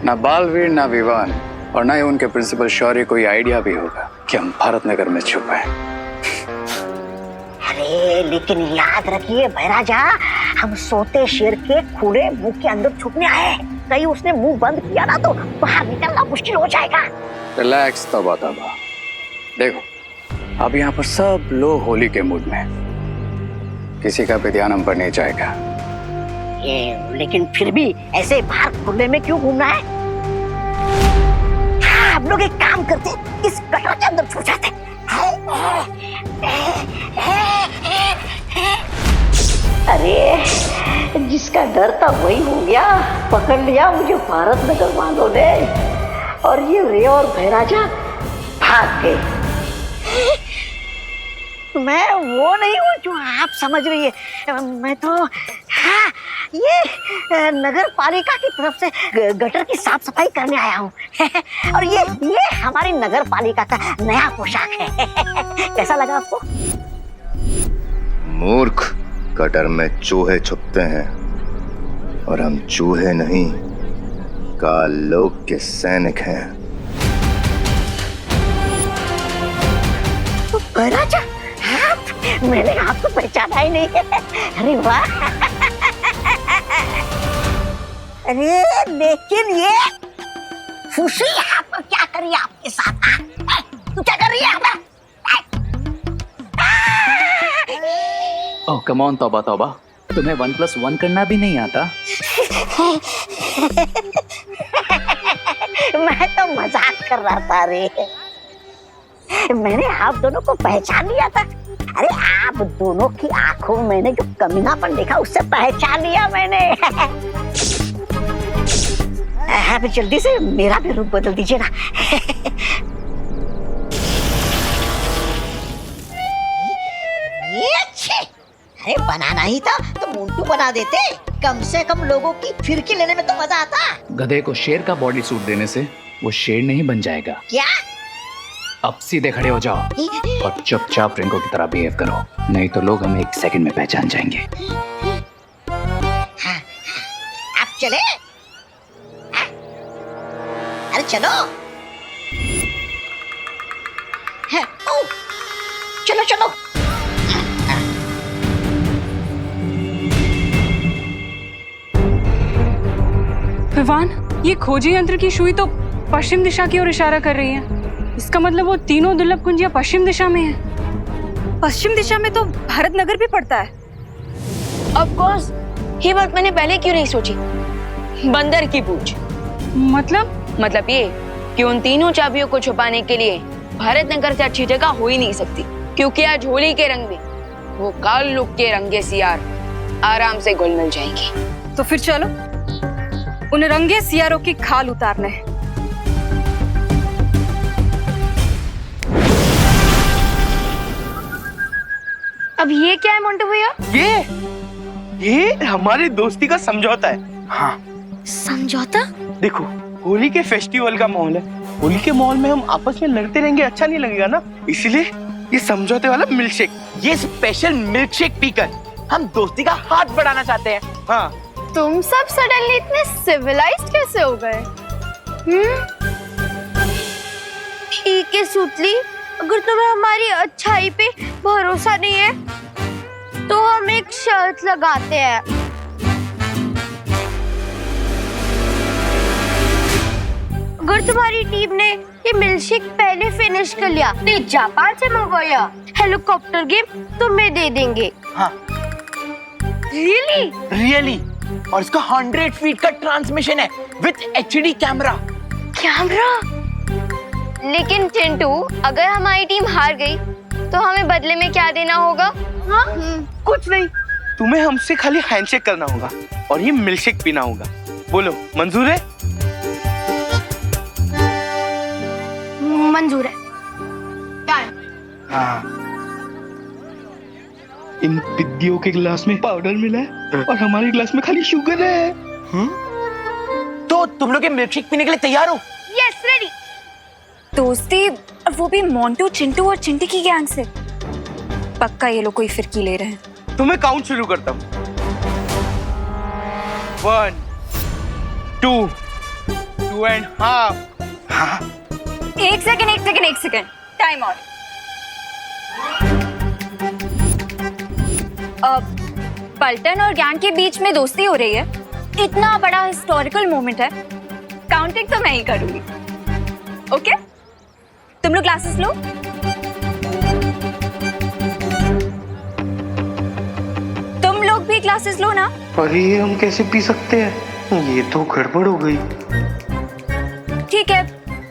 ना बालवीर, ना विवान और ना ही उनके प्रिंसिपल शौर्य को ये आइडिया भी होगा कि हम भारत नगर में छुपे हैं। अरे लेकिन याद रखिए भैराजा, हम सोते शेर के खुले मुंह के अंदर छुपने आए हैं। कहीं उसने मुंह बंद किया ना तो बाहर निकलना मुश्किल हो जाएगा। रिलैक्स तबा। देखो, अब यहाँ पर सब लोग होली के मूड में, किसी का भी ध्यान हम पर नहीं जाएगा। लेकिन फिर भी ऐसे बाहर खुले में क्यों घूमना है? हाँ, हम लोग एक काम करते, इस गटर के अंदर छुप जाते। अरे जिसका डर था वही हो गया, पकड़ लिया मुझे भारत नगर वालों ने, और ये रे और भैराजा भाग गए। मैं वो नहीं हूँ जो आप समझ रही है। मैं तो हाँ, ये नगर पालिका की तरफ से गटर की साफ सफाई करने आया हूँ। और ये हमारी नगर पालिका का नया पोशाक है। कैसा लगा आपको? मूर्ख, गटर में चूहे छुपते हैं और हम चूहे नहीं, काललोक के सैनिक हैं। भैराजा, मैंने आपको पहचाना ही नहीं है। अरे वाह! अरे लेकिन ये खुशी यहाँ पर क्या करी आपके साथ? तू क्या कर रही है यहाँ? ओह कम ऑन तौबा, तुम्हें 1+1 करना भी नहीं आता? मैं तो मजाक कर रहा था रे। मैंने आप दोनों को पहचान लिया था। अरे आप दोनों की आंखों में मैंने जो कमीनापन देखा उससे पहचान लिया मैंने। आप जल्दी से मेरा भी रूप बदल दीजिए ना। ये अच्छे, अरे बनाना ही था तो मोंटू बना देते, कम से कम लोगों की फिरकी लेने में तो मजा आता। गधे को शेर का बॉडी सूट देने से वो शेर नहीं बन जाएगा। क्या? अब सीधे खड़े हो जाओ और चुपचाप रिंको की तरह बिहेव करो, नहीं तो लोग हमें 1 सेकंड में पहचान जाएंगे। हाँ, आप चले? हाँ? अरे चलो। हाँ, ओ, चलो चलो। विवान, ये खोजी यंत्र की सुई तो पश्चिम दिशा की ओर इशारा कर रही है। इसका मतलब वो तीनों दुर्लभ कुंजियां पश्चिम दिशा में है। पश्चिम दिशा में तो भारत नगर भी पड़ता है। ऑफ कोर्स, ये बात मैंने पहले क्यों नहीं सोची। बंदर की पूंछ। मतलब ये कि उन तीनों चाबियों को छुपाने के लिए भारत नगर से अच्छी जगह हो ही नहीं सकती, क्योंकि आज होली के रंग में वो काल लुक के रंगे सियार आराम से घुल मिल जाएंगे। तो फिर चलो उन रंगे सियारों की खाल उतारने। अब ये क्या है मोंटू भैया? ये हमारी दोस्ती का समझौता है। हाँ, समझौता? देखो, होली के फेस्टिवल का माहौल है, होली के माहौल में हम आपस में लड़ते रहेंगे अच्छा नहीं लगेगा ना, इसीलिए ये समझौते वाला मिल्कशेक, ये स्पेशल मिल्कशेक पीकर हम दोस्ती का हाथ बढ़ाना चाहते हैं। हाँ, तुम सब सडनली इतने सिविलाइज्ड कैसे हो गए? ठीक है सुतली, अगर तुम्हें हमारी अच्छाई पे भरोसा नहीं है तो हम एक शर्त लगाते हैं। अगर तुम्हारी टीम ने ये मिल्कशेक पहले फिनिश कर लिया तो जापान से मंगवाया हेलीकॉप्टर गेम तुम्हें दे देंगे। हाँ। रियली और इसका 100 फीट का ट्रांसमिशन है विद HD कैमरा। लेकिन चिंटू, अगर हमारी टीम हार गई तो हमें बदले में क्या देना होगा? हाँ? कुछ नहीं, तुम्हें हमसे खाली हैंडशेक करना होगा और ये मिल्कशेक पीना होगा। बोलो, मंजूर है? मंजूर है। हाँ। इन पिद्दियों के गिलास में पाउडर मिला है और हमारे गिलास में खाली शुगर है। तो तुम लोग मिल्कशेक पीने के लिए तैयार हो? Yes, ready. दोस्ती, और वो भी मोंटू, चिंटू और चिंटी की गैंग से। पक्का ये लोग कोई फिरकी ले रहे हैं। तो मैं काउंट शुरू करता हूँ। 1, 2, 2.5। हाँ? एक सेकंड, टाइम आउट। पल्टन और गैंग के बीच में दोस्ती हो रही है, इतना बड़ा हिस्टोरिकल मोमेंट है, काउंटिंग तो मैं ही करूंगी। ओके? तुम लोग ग्लासेस लो। तुम लोग भी ग्लासेस लो ना। अरे ये हम कैसे पी सकते हैं? ये तो गड़बड़ हो गई। ठीक है,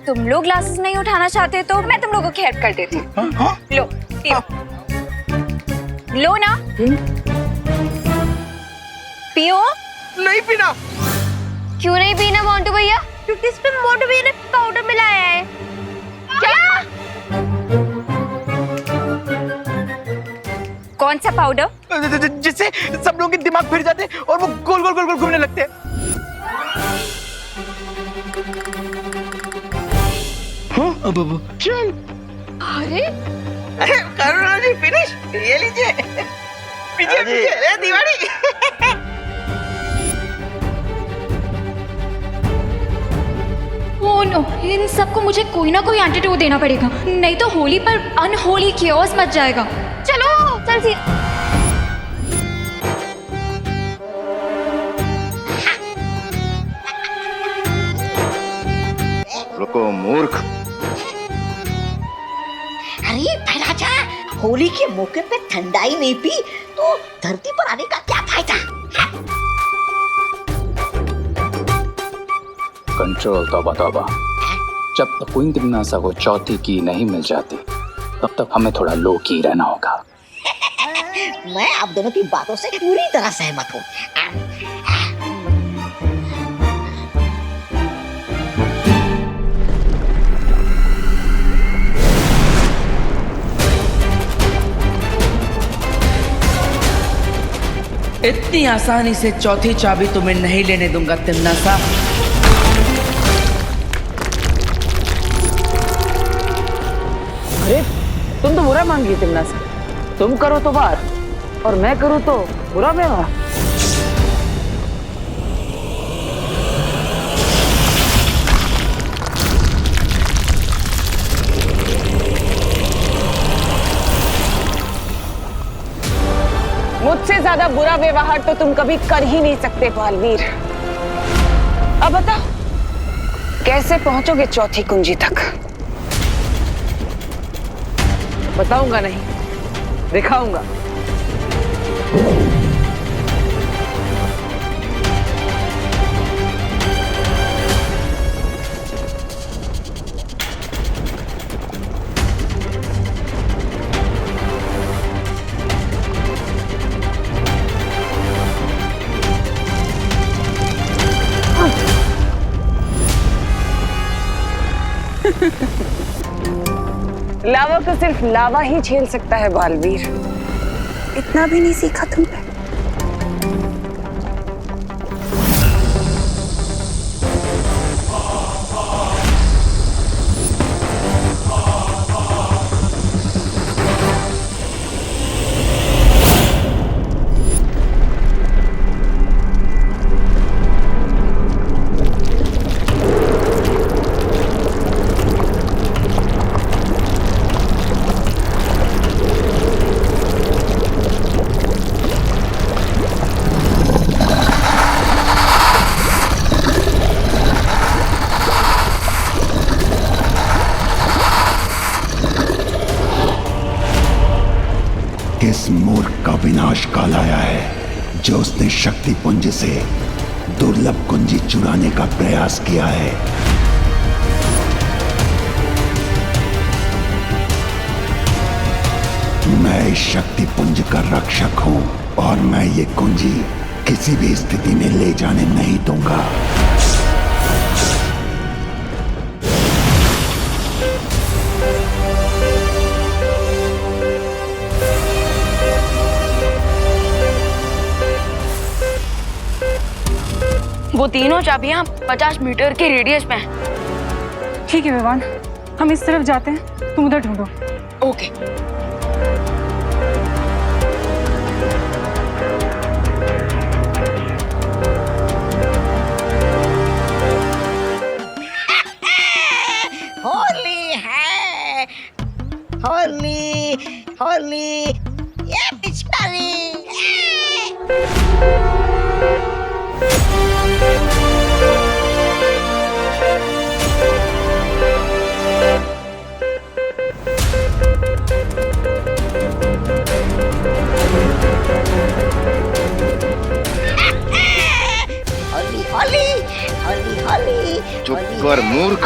तुम लोग ग्लासेस नहीं उठाना चाहते तो मैं तुम लोगों की हेल्प कर देती हूँ। लो, पियो। लो ना। पियो। नहीं पीना। क्यों नहीं पीना मोंटू भैया? क्योंकि इसमें मोंटू भैया ने पाउडर मिलाया है। क्या? कौन सा पाउडर? जिससे सब लोगों के दिमाग फिर जाते और वो गोल गोल गोल गोल घूमने लगते हैं। हाँ, अब चल। अरे करुणा जी, फिनिश। ये लीजिए। पीछे पीछे दीवानी। ओह नो, इन सबको मुझे कोई ना कोई एंटीडोट देना पड़ेगा, नहीं तो होली पर अनहोली कियोस मच जाएगा। चलो जल्दी। रुको मूर्ख। अरे भैराजा, होली के मौके पे ठंडाई नहीं पी तो धरती पर आने का क्या फायदा? कंट्रोल, तौबा तौबा। जब तक क्वीन तिमनासा को चौथी की नहीं मिल जाती तब तक हमें थोड़ा लो की रहना होगा। मैं आप दोनों की बातों से पूरी तरह सहमत हूँ। इतनी आसानी से चौथी चाबी तुम्हें नहीं लेने दूंगा तिमनासा। अरे तुम तो बुरा मान गई तिमनासा। तुम करो तो बात और मैं करूँ तो बुरा व्यवहार। मुझसे ज्यादा बुरा व्यवहार तो तुम कभी कर ही नहीं सकते बालवीर। अब बताओ कैसे पहुंचोगे चौथी कुंजी तक? बताऊंगा नहीं, दिखाऊंगा। लावा को सिर्फ लावा ही झेल सकता है बालवीर। इतना भी नहीं सीखा तुमने? किस मूर्ख का विनाश काल आया है जो उसने शक्ति पुंज से दुर्लभ कुंजी चुराने का प्रयास किया है। मैं इस शक्ति पुंज का रक्षक हूं और मैं ये कुंजी किसी भी स्थिति में ले जाने नहीं दूंगा। वो तीनों चाबियां 50 मीटर के रेडियस में हैं। ठीक है विवान, हम इस तरफ जाते हैं, तुम उधर ढूंढो। ओके। होली है, होली होली, ये पिचकारी। होली होली होली होली। चुप कर मूर्ख।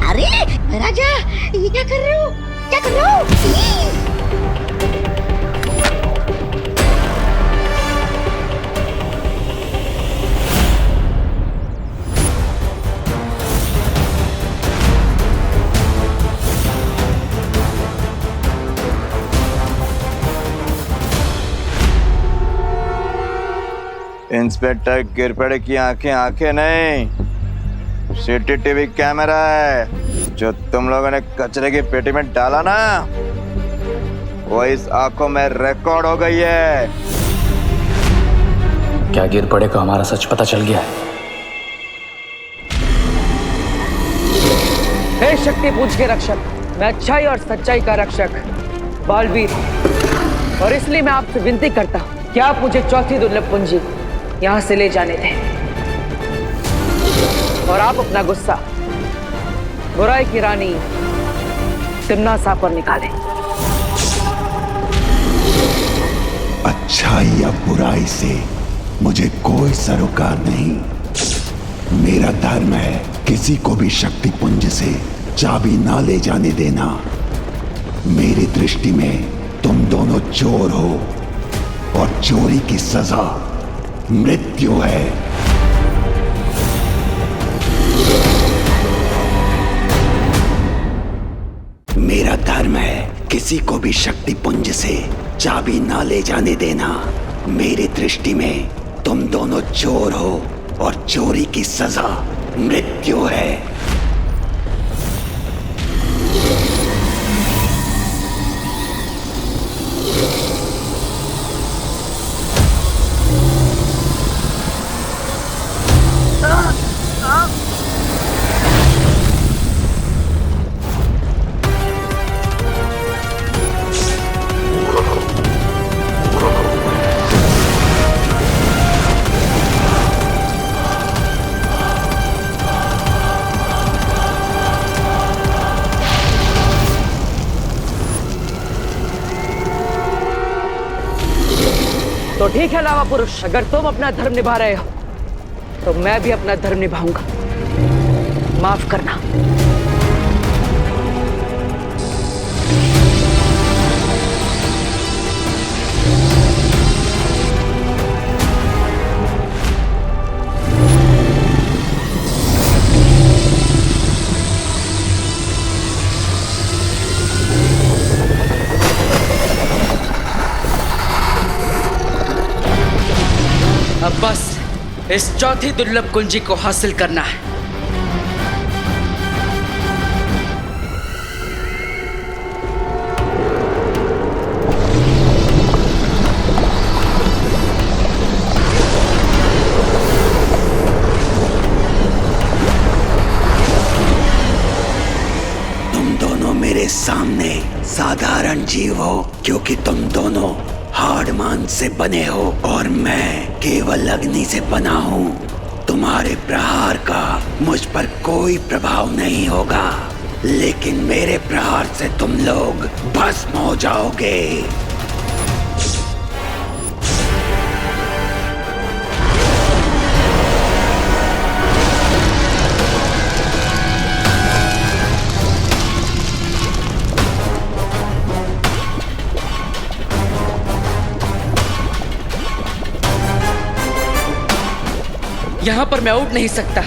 अरे राजा, ये क्या कर रहे हो? क्या कर रहे हो? इंस्पेक्टर गिरपड़े की आंखें आंखें नहीं, सीसीटीवी कैमरा है। जो तुम लोगों ने कचरे की पेटी में डाला ना, वो इस आंखों में रिकॉर्ड हो गई है। क्या गिरपड़े को हमारा सच पता चल गया है? हे शक्ति पुंज के रक्षक, मैं अच्छाई और सच्चाई का रक्षक बालवीर, और इसलिए मैं आपसे विनती करता हूँ कि आप मुझे चौथी दुर्लभ कुंजी यहाँ से ले जाने दें, और आप अपना गुस्सा बुराई की रानी तिम्नासा पर निकाले। अच्छाई या बुराई से मुझे कोई सरोकार नहीं। मेरा धर्म है किसी को भी शक्ति पुंज से चाबी ना ले जाने देना। मेरी दृष्टि में तुम दोनों चोर हो और चोरी की सजा मृत्यु है। मेरा धर्म है किसी को भी शक्ति पुंज से चाबी ना ले जाने देना। मेरी दृष्टि में तुम दोनों चोर हो और चोरी की सजा मृत्यु है। तो ठीक है लावा पुरुष, अगर तुम अपना धर्म निभा रहे हो तो मैं भी अपना धर्म निभाऊंगा। माफ करना। अब बस इस चौथी दुर्लभ कुंजी को हासिल करना है। तुम दोनों मेरे सामने साधारण जीव हो क्योंकि तुम दोनों हाड़मान से बने हो और मैं केवल अग्नि से बना हूँ। तुम्हारे प्रहार का मुझ पर कोई प्रभाव नहीं होगा, लेकिन मेरे प्रहार से तुम लोग भस्म हो जाओगे। यहाँ पर मैं उठ नहीं सकता,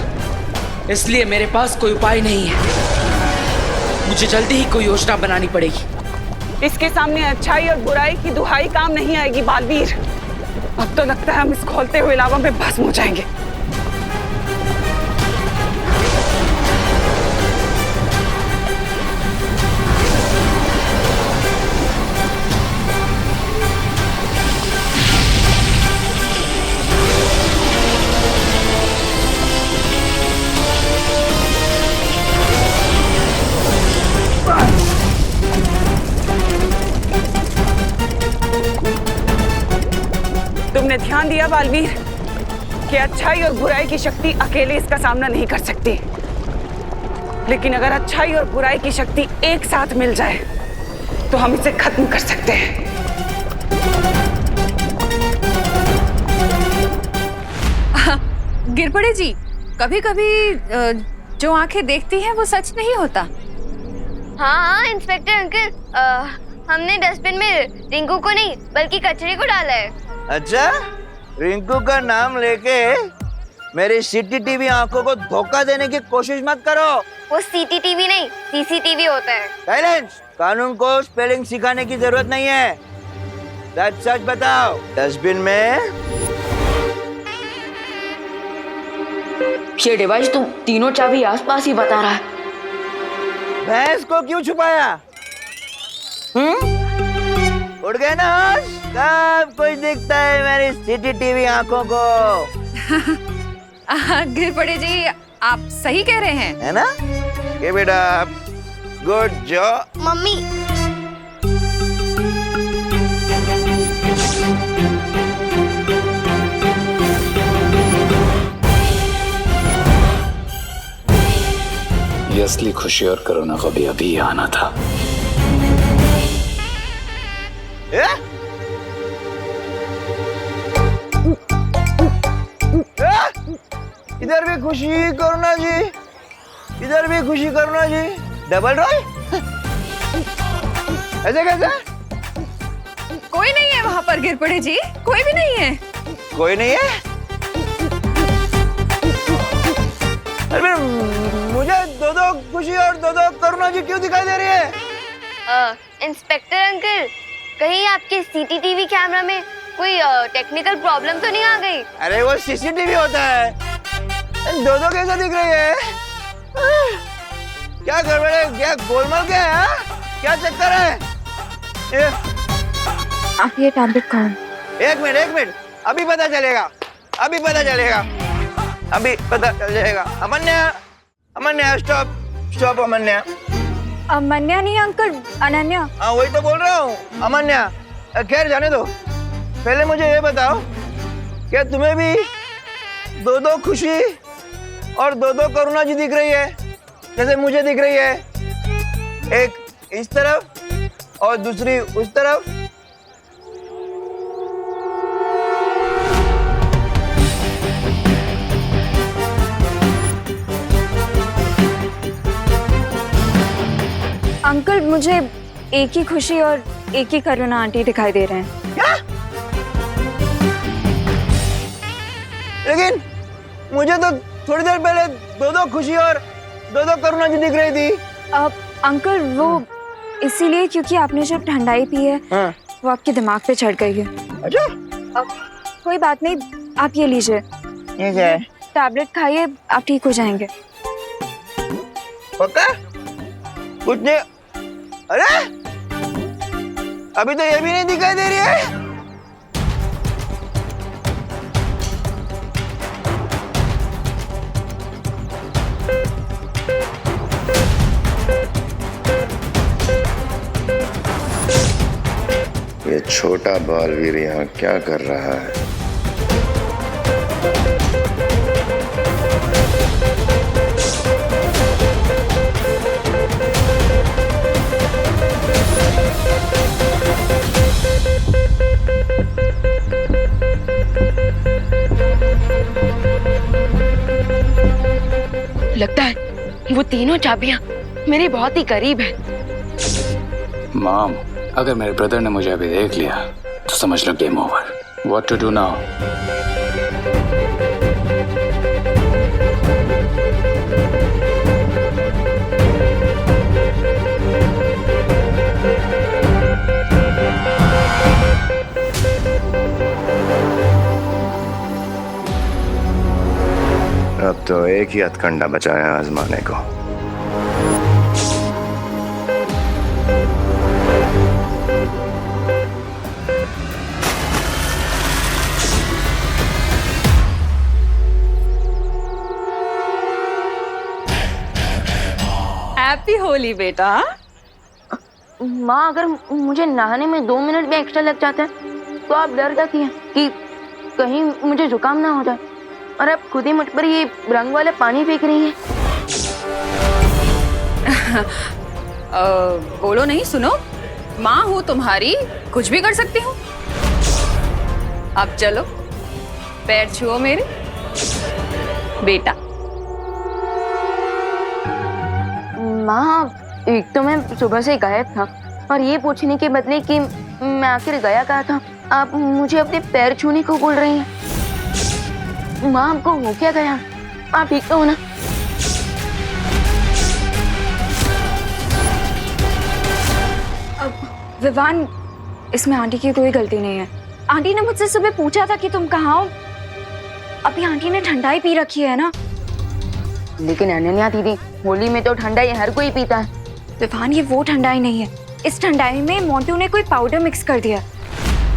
इसलिए मेरे पास कोई उपाय नहीं है। मुझे जल्दी ही कोई योजना बनानी पड़ेगी। इसके सामने अच्छाई और बुराई की दुहाई काम नहीं आएगी बालवीर। अब तो लगता है हम इस खोलते हुए लावा में भस्म हो जाएंगे। तुमने ध्यान दिया बालवीर कि अच्छाई और बुराई की शक्ति अकेले इसका सामना नहीं कर सकती, लेकिन अगर अच्छाई और बुराई की शक्ति एक साथ मिल जाए तो हम इसे खत्म कर सकते हैं। गिरपड़े जी, कभी कभी जो आंखें देखती हैं वो सच नहीं होता। हाँ इंस्पेक्टर अंकल, हमने डस्टबिन में रिंकू को नहीं बल्कि कचरे को डाला है। अच्छा, रिंकू का नाम लेके मेरी सीसीटीवी आंखों को धोखा देने की कोशिश मत करो। वो सीसीटीवी नहीं सीसीटीवी होता है। साइलेंस। कानून को स्पेलिंग सिखाने की जरूरत नहीं है। सच सच बताओ, डस्टबिन में ये डिवाइस तो तीनों चाबी आसपास ही बता रहा है। भैंस को क्यों छुपाया? उड़ गए ना होश? सब कुछ दिखता है मेरी सीसीटीवी आंखों को। गिरपड़े जी, आप सही कह रहे हैं, है ना? ये बेटा, गुड जॉब। मम्मी, ये असली खुशी और कोरोना को भी अभी आना था। खुशी करुणा जी, इधर भी खुशी करुणा जी। Double role? ऐसे कैसे? कोई नहीं है वहां पर गिरपड़े जी, कोई भी नहीं है। कोई नहीं है? अरे मुझे दो दो खुशी और दो दो करुणा जी क्यों दिखाई दे रही है? इंस्पेक्टर अंकल, कहीं आपके सीसीटीवी कैमरा में कोई टेक्निकल प्रॉब्लम तो नहीं आ गई? अरे वो सीसीटीवी होता है, दो दो कैसे दिख रही है? क्या गड़बड़ है? क्या गोलमाल क्या है? क्या चक्कर है? आप ये टैबलेट खाओ। एक मिनट, अभी पता चलेगा, अभी पता चलेगा, अभी पता चल जाएगा। अमन्या स्टॉप अमन्या। अमन्या नहीं अंकल, अनन्या। हाँ वही तो बोल रहा हूँ, अमन्या। खैर जाने दो, पहले मुझे ये बताओ, क्या तुम्हें भी दो दो खुशी और दो दो करुणा जी दिख रही है जैसे मुझे दिख रही है? एक इस तरफ और दूसरी उस तरफ। अंकल मुझे एक ही खुशी और एक ही करुणा आंटी दिखाई दे रहे हैं। क्या? लेकिन मुझे तो थोड़ी देर पहले दो दो खुशी और दो दो करुणा जी दिख रही थी। अंकल वो इसीलिए क्योंकि आपने जब ठंडाई पी है वो आपके दिमाग पे चढ़ गई है। अच्छा? कोई बात नहीं, आप ये लीजिए, ये क्या है? टैबलेट खाइए, आप ठीक हो जाएंगे। पक्का? कुछ नहीं? अरे अभी तो ये भी नहीं दिखाई दे रही है। ये छोटा बालवीर यहाँ क्या कर रहा है? लगता है वो तीनों चाबियां मेरे बहुत ही करीब है। मॉम, अगर मेरे ब्रदर ने मुझे अभी देख लिया तो समझ लो game over. What to do now? अब तो एक ही हथकंडा बचा है आजमाने को। हैप्पी होली बेटा। माँ, अगर मुझे नहाने में 2 मिनट भी एक्स्ट्रा लग जाता है तो आप डर जाती हैं कि कहीं मुझे जुकाम ना हो जाए, और आप खुद ही मुझ पर ये रंग वाला पानी फेंक रही हैं। बोलो नहीं, सुनो, माँ हूँ तुम्हारी, कुछ भी कर सकती हूँ। अब चलो, पैर छुओ मेरे बेटा। माँ, एक तो मैं सुबह से गायब था, और ये पूछने के बदले कि मैं आखिर गया कहाँ था, आप मुझे अपने पैर छूने को बोल रही हैं। माँ, आपको हो क्या गया? आप ठीक तो हो ना? विवान, इसमें आंटी की कोई गलती नहीं है। आंटी ने मुझसे सुबह पूछा था कि तुम कहाँ हो। अभी आंटी ने ठंडाई पी रखी है ना। लेकिन अनन्या दीदी, होली में तो ठंडाई हर कोई पीता है। विवान, ये वो ठंडाई नहीं है। इस ठंडाई में मोंटू ने कोई पाउडर मिक्स कर दिया,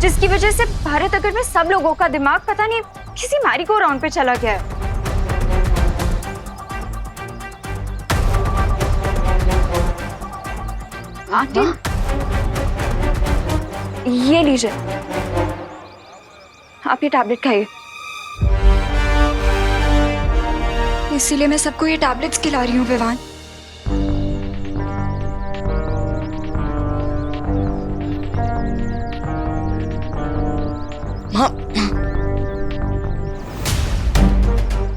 जिसकी वजह से भारत नगर में सब लोगों का दिमाग पता नहीं किसी मैरी को राउंड पे चला गया है। आंटी, ये लीजिए, आप ये टैबलेट खाइए। इसीलिए मैं सबको ये टैबलेट्स खिला रही हूँ Vivaan.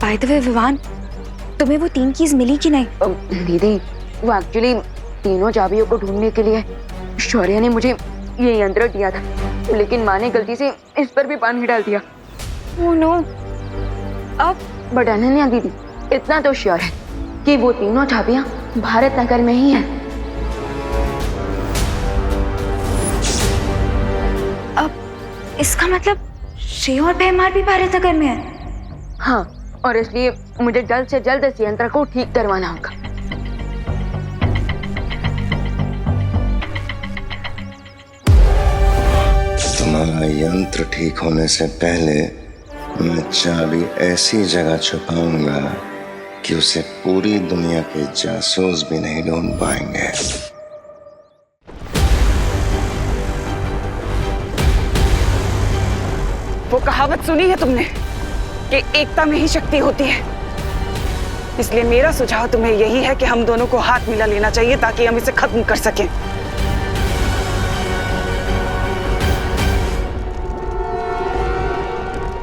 By the way Vivaan, तुम्हें वो 3 कीज मिली कि नहीं? दीदी, वो एक्चुअली तीनों चाबियों को ढूंढने के लिए शौर्य ने मुझे ये यंत्र दिया था, लेकिन माँ ने गलती से इस पर भी पानी डाल दिया। Oh no. अब बट अनन्या दीदी इतना तो श्योर है कि वो तीनों चाबियां भारत नगर में ही हैं। अब इसका मतलब श्री और भैमार भी भारत नगर में है? हाँ, और इसलिए मुझे जल्द से जल्द इस यंत्र को ठीक करवाना होगा। तुम्हारा यंत्र ठीक होने से पहले मैं चाबी ऐसी जगह छुपाऊंगा कि उसे पूरी दुनिया के जासूस भी नहीं ढूंढ पाएंगे। वो कहावत सुनी है तुमने कि एकता में ही शक्ति होती है। इसलिए मेरा सुझाव तुम्हें यही है कि हम दोनों को हाथ मिला लेना चाहिए ताकि हम इसे खत्म कर सकें।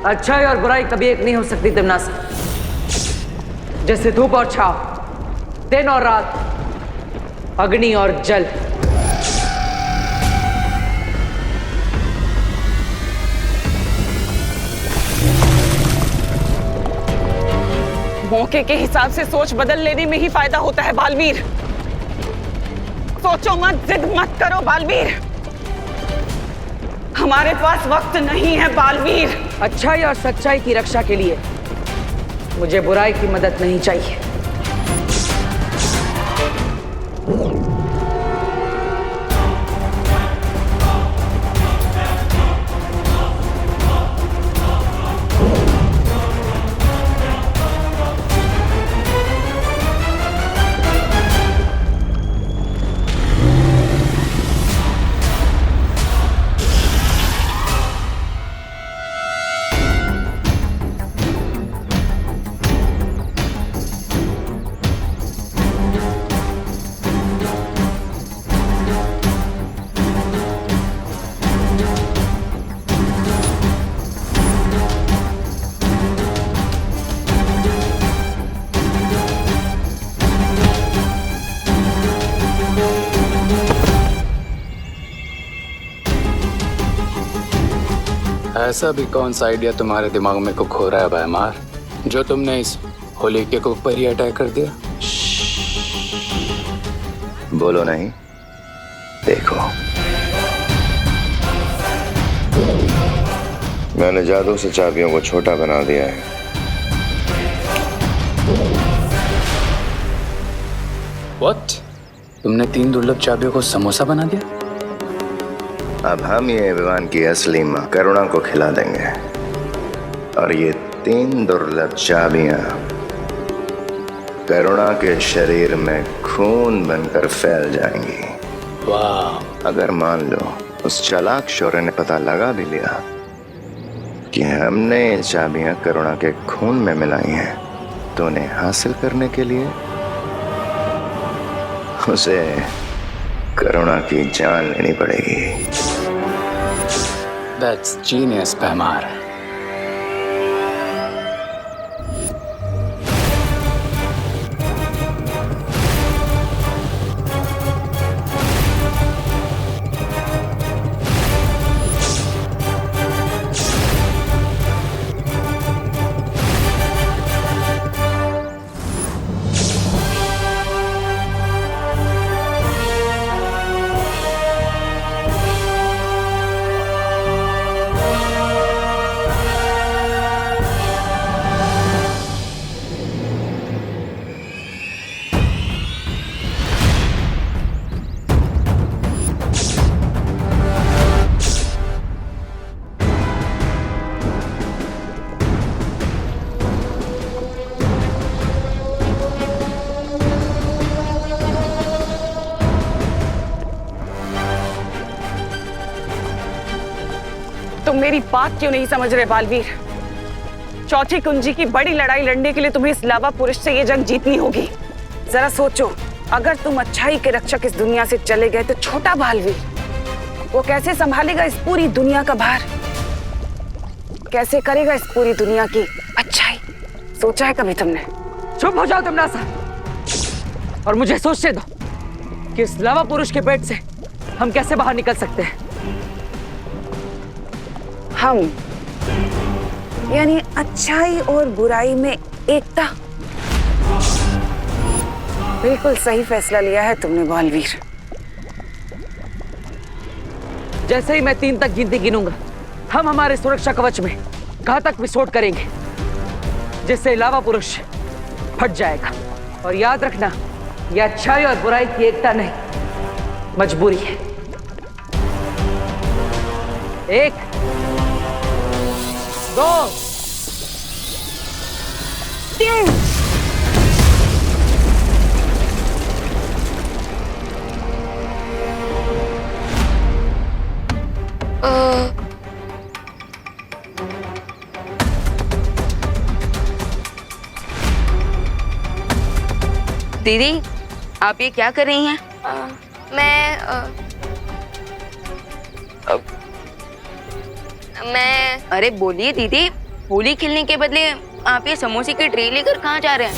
अच्छाई और बुराई कभी एक नहीं हो सकती दिमनासा। जैसे धूप और छाव, दिन और रात, अग्नि और जल। मौके के हिसाब से सोच बदल लेने में ही फायदा होता है बालवीर। सोचो मत, जिद मत करो बालवीर। हमारे पास वक्त नहीं है बालवीर। अच्छाई और सच्चाई की रक्षा के लिए मुझे बुराई की मदद नहीं चाहिए। ऐसा भी कौन सा आइडिया तुम्हारे दिमाग में को खो रहा है भैमार, जो तुमने इस होली के कुक पर ही अटैक कर दिया? बोलो नहीं, देखो। मैंने जादू से चाबियों को छोटा बना दिया है। What? तुमने 3 दुर्लभ चाबियों को समोसा बना दिया? अब हम ये विवान की असली मां करुणा को खिला देंगे और ये 3 दुर्लभ चाबियां करुणा के शरीर में खून बनकर फैल जाएंगी। वाह! अगर मान लो उस चालाक शौर्य ने पता लगा भी लिया कि हमने ये चाबियां करुणा के खून में मिलाई हैं, तो उन्हें हासिल करने के लिए उसे करुणा की जान लेनी पड़ेगी। That's genius, भैमार। तुम मेरी बात क्यों नहीं समझ रहे बालवीर? चौथी कुंजी की बड़ी लड़ाई लड़ने के लिए तुम्हें इस लावा पुरुष से ये जंग जीतनी होगी। जरा सोचो, अगर तुम अच्छाई के रक्षक इस दुनिया से चले गए तो छोटा बालवीर वो कैसे संभालेगा इस पूरी दुनिया का भार? कैसे करेगा इस पूरी दुनिया की अच्छाई? सोचा है कभी तुमने? चुप हो जाओ तमन्नासा और मुझे सोचने दो कि इस लावा पुरुष के पेट से हम कैसे बाहर निकल सकते हैं। हम यानी अच्छाई और बुराई में एकता। बिल्कुल सही फैसला लिया है तुमने बालवीर। जैसे ही मैं 3 तक गिनती गिनूंगा हम हमारे सुरक्षा कवच में घातक विस्फोट करेंगे जिससे लावा पुरुष फट जाएगा। और याद रखना, यह अच्छाई और बुराई की एकता नहीं, मजबूरी है। 1 2 3। दीदी, आप ये क्या कर रही हैं? मैं अरे बोलिए दीदी, होली खेलने के बदले आप ये समोसे की ट्रे लेकर कहाँ जा रहे हैं?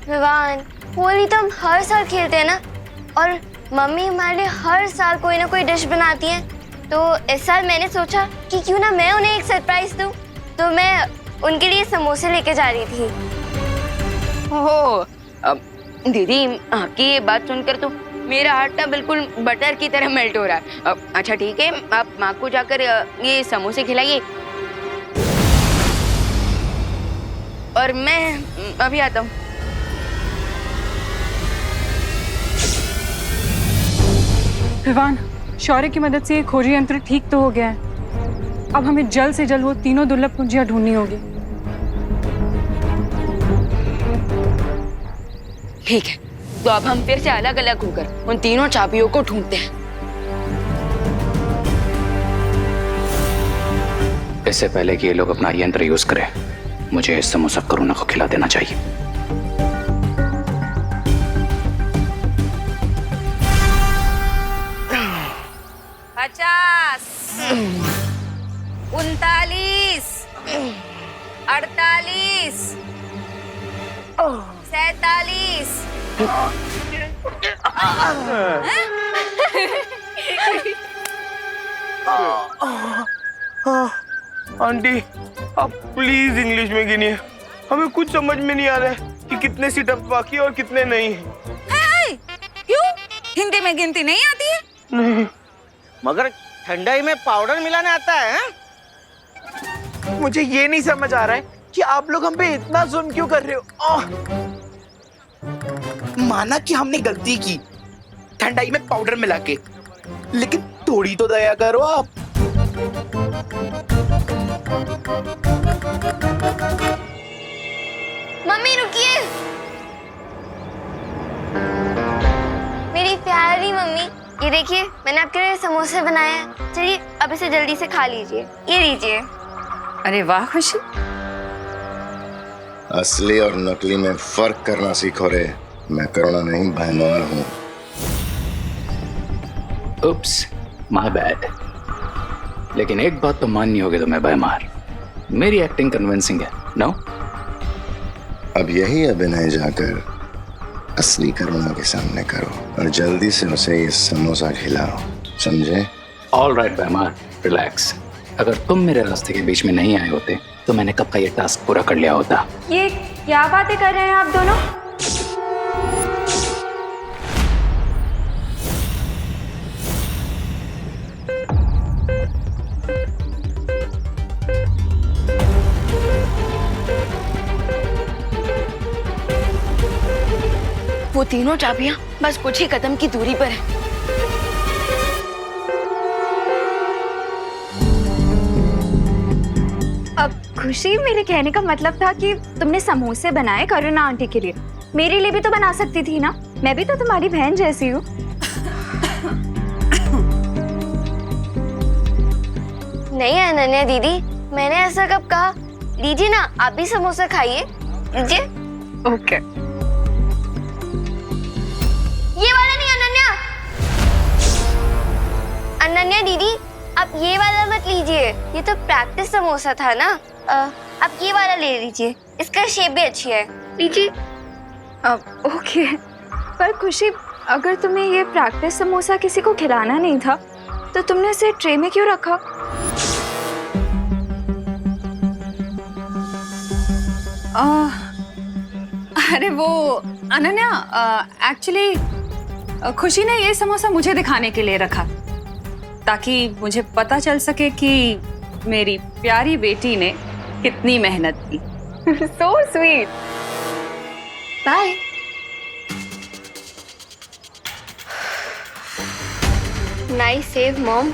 विवान, होली तो हम हर साल खेलते हैं ना, और मम्मी हमारे लिए हर साल कोई ना कोई डिश बनाती है। तो इस साल मैंने सोचा कि क्यों ना मैं उन्हें एक सरप्राइज दूं, तो मैं उनके लिए समोसे लेके जा रही थी। ओह, दीदी आपकी ये बात सुनकर तो मेरा हार्ट ना बिल्कुल बटर की तरह मेल्ट हो रहा है। अच्छा ठीक है, आप माँ को जाकर ये समोसे खिलाइए और मैं अभी आता हूँ। विवान, शौर्य की मदद से ये खोजी यंत्र ठीक तो हो गया है। अब हमें जल्द से जल्द वो तीनों दुर्लभ कुंजियां ढूंढनी होगी। ठीक है, तो अब हम फिर से अलग अलग होकर उन तीनों चाबियों को ढूंढते हैं। इससे पहले कि ये लोग अपना यंत्र यूज करें, मुझे इस समोसा करुणा को खिला देना चाहिए। 50 39 48 47। आंटी, आप प्लीज इंग्लिश में गिनिए, हमें कुछ समझ में नहीं आ रहा है कि कितने सिटअप बाकी और कितने नहीं। क्यों? हिंदी में गिनती नहीं आती है? नहीं। मगर ठंडाई में पाउडर मिलाने आता है? मुझे ये नहीं समझ आ रहा है कि आप लोग हम पे इतना जुल्म क्यों कर रहे हो। माना कि हमने गलती की ठंडाई में पाउडर मिला के, लेकिन थोड़ी तो दया करो आप। मम्मी रुकिए, मेरी प्यारी मम्मी, ये देखिए मैंने आपके लिए समोसे बनाए हैं। चलिए अब इसे जल्दी से खा लीजिए। ये लीजिए। अरे वाह खुशी, असली और नकली में फर्क करना सीखो रे। मैं करुणा नहीं, भयमार हूँ। उप्स, माय बैड। लेकिन एक बात तो माननी होगी तुम्हें भयमार, मेरी एक्टिंग कन्विंसिंग है, नो? अब यही अभिनय जाकर असली करुणा के सामने करो और जल्दी से उसे ये समोसा खिलाओ, समझे? ऑल राइट भयमार, रिलैक्स। अगर तुम मेरे रास्ते के बीच में नहीं आए होते तो मैंने कब का ये टास्क पूरा कर लिया होता। ये क्या बातें कर रहे हैं आप दोनों? वो तीनों चाबियां बस कुछ ही कदम की दूरी पर है। अब खुशी, मेरे कहने का मतलब था कि तुमने समोसे बनाए करुणा आंटी के लिए, मेरे लिए भी तो बना सकती थी ना, मैं भी तो तुम्हारी बहन जैसी हूँ। नहीं अनन्या दीदी, मैंने ऐसा कब कहा? लीजिए ना, आप भी समोसा खाइए, लीजिए। ओके। ये वाला नहीं अनन्या। अनन्या दीदी, आप ये वाला मत लीजिए, ये तो प्रैक्टिस समोसा था ना। आप ये वाला ले लीजिए। इसका शेप भी अच्छी है, लीजिए। ओके, पर खुशी, अगर तुम्हें ये प्रैक्टिस समोसा किसी को खिलाना नहीं था तो तुमने इसे ट्रे में क्यों रखा? अरे वो अनन्या, एक्चुअली खुशी ने ये समोसा मुझे दिखाने के लिए रखा ताकि मुझे पता चल सके कि मेरी प्यारी बेटी ने कितनी मेहनत की। So sweet. Bye. Nice save mom.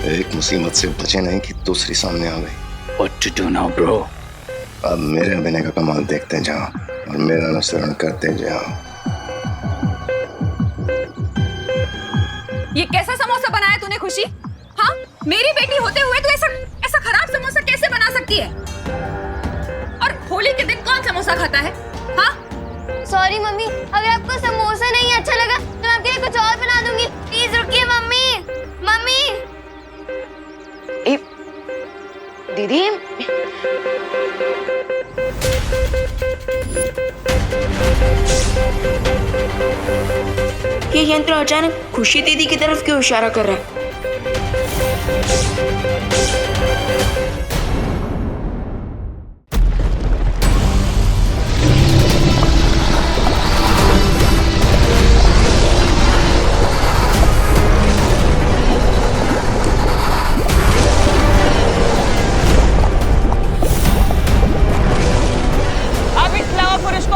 एक मुसीबत से बचे नहीं कि दूसरी सामने आ गई। What to do now, bro? अब मेरे अभिनय का कमाल देखते जाओ और मेरा अनुसरण करते जाओ। ये कैसा समोसा बनाया तूने खुशी? हाँ, मेरी बेटी होते हुए तू ऐसा खराब समोसा कैसे बना सकती है? और होली के दिन कौन समोसा खाता है? हाँ? सॉरी मम्मी, अगर आपको समोसा नहीं अच्छा लगा तो मैं आपके लिए कुछ और बना दूंगी। प्लीज रुकिए मम्मी। मम्मी। दीदी, ये यंत्र अचानक खुशी दीदी की तरफ क्यों इशारा कर रहा है?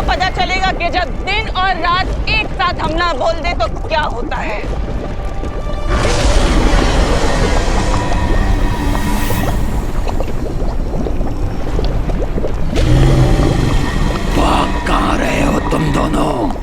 पता चलेगा कि जब दिन और रात एक साथ हमला बोल दे तो क्या होता है। भाग कहाँ रहे हो तुम दोनों?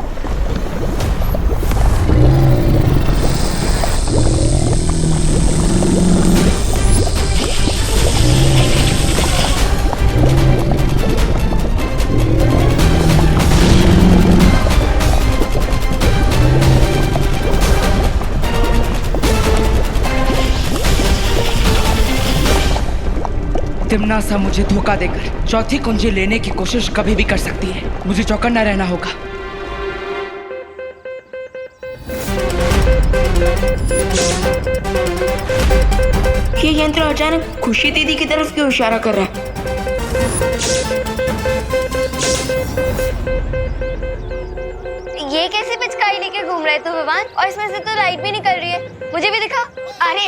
तिम्नासा मुझे धोखा देकर चौथी कुंजी लेने की कोशिश कभी भी कर सकती है। मुझे चौकन्ना रहना होगा। ये यंत्र अचानक खुशी दीदी की तरफ क्यों इशारा कर रहा है? ये कैसी पिचकारी लेके घूम रहे तू भगवान? और इसमें से तो लाइट भी निकल रही है, मुझे भी दिखा। अरे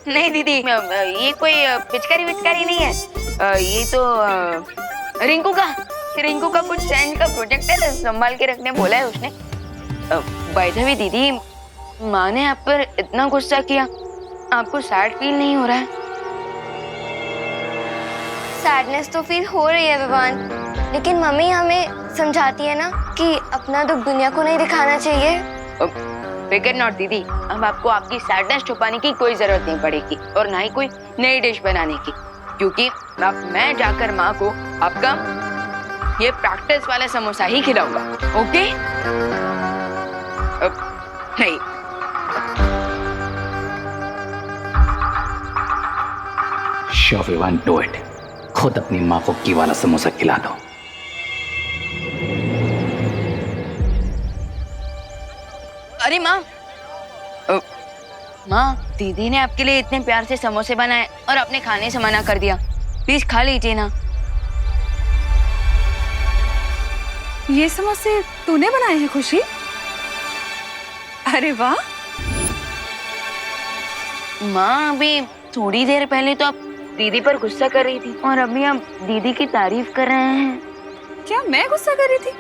नहीं दीदी, ये कोई पिचकारी नहीं है। ये तो रिंकू का कुछ सेंस का प्रोजेक्ट है, संभाल के रखने बोला है उसने। बाय द वे दीदी, माँ ने आप पर इतना गुस्सा किया, आपको सैड फील नहीं हो रहा है? सैडनेस तो फील हो रही है विवान, लेकिन मम्मी हमें समझाती है ना कि अपना दुख दुनिया को नहीं दिखाना चाहिए। फिकर नॉट दीदी, अब आपको आपकी सैडनेस छुपाने की कोई जरूरत नहीं पड़ेगी और ना ही कोई नई डिश बनाने की, क्योंकि अब मैं जाकर माँ को आपका ये प्रैक्टिस वाला समोसा ही खिलाऊंगा। ओके? नहीं, Sure, Vivan, do it. खुद अपनी माँ को की वाला समोसा खिला दो। अरे माँ, दीदी ने आपके लिए इतने प्यार से समोसे बनाए और आपने खाने से मना कर दिया। प्लीज खा लीजिए ना। ये समोसे तूने बनाए हैं खुशी? अरे वाह। माँ, अभी थोड़ी देर पहले तो आप दीदी पर गुस्सा कर रही थी और अभी आप दीदी की तारीफ कर रहे हैं। क्या मैं गुस्सा कर रही थी?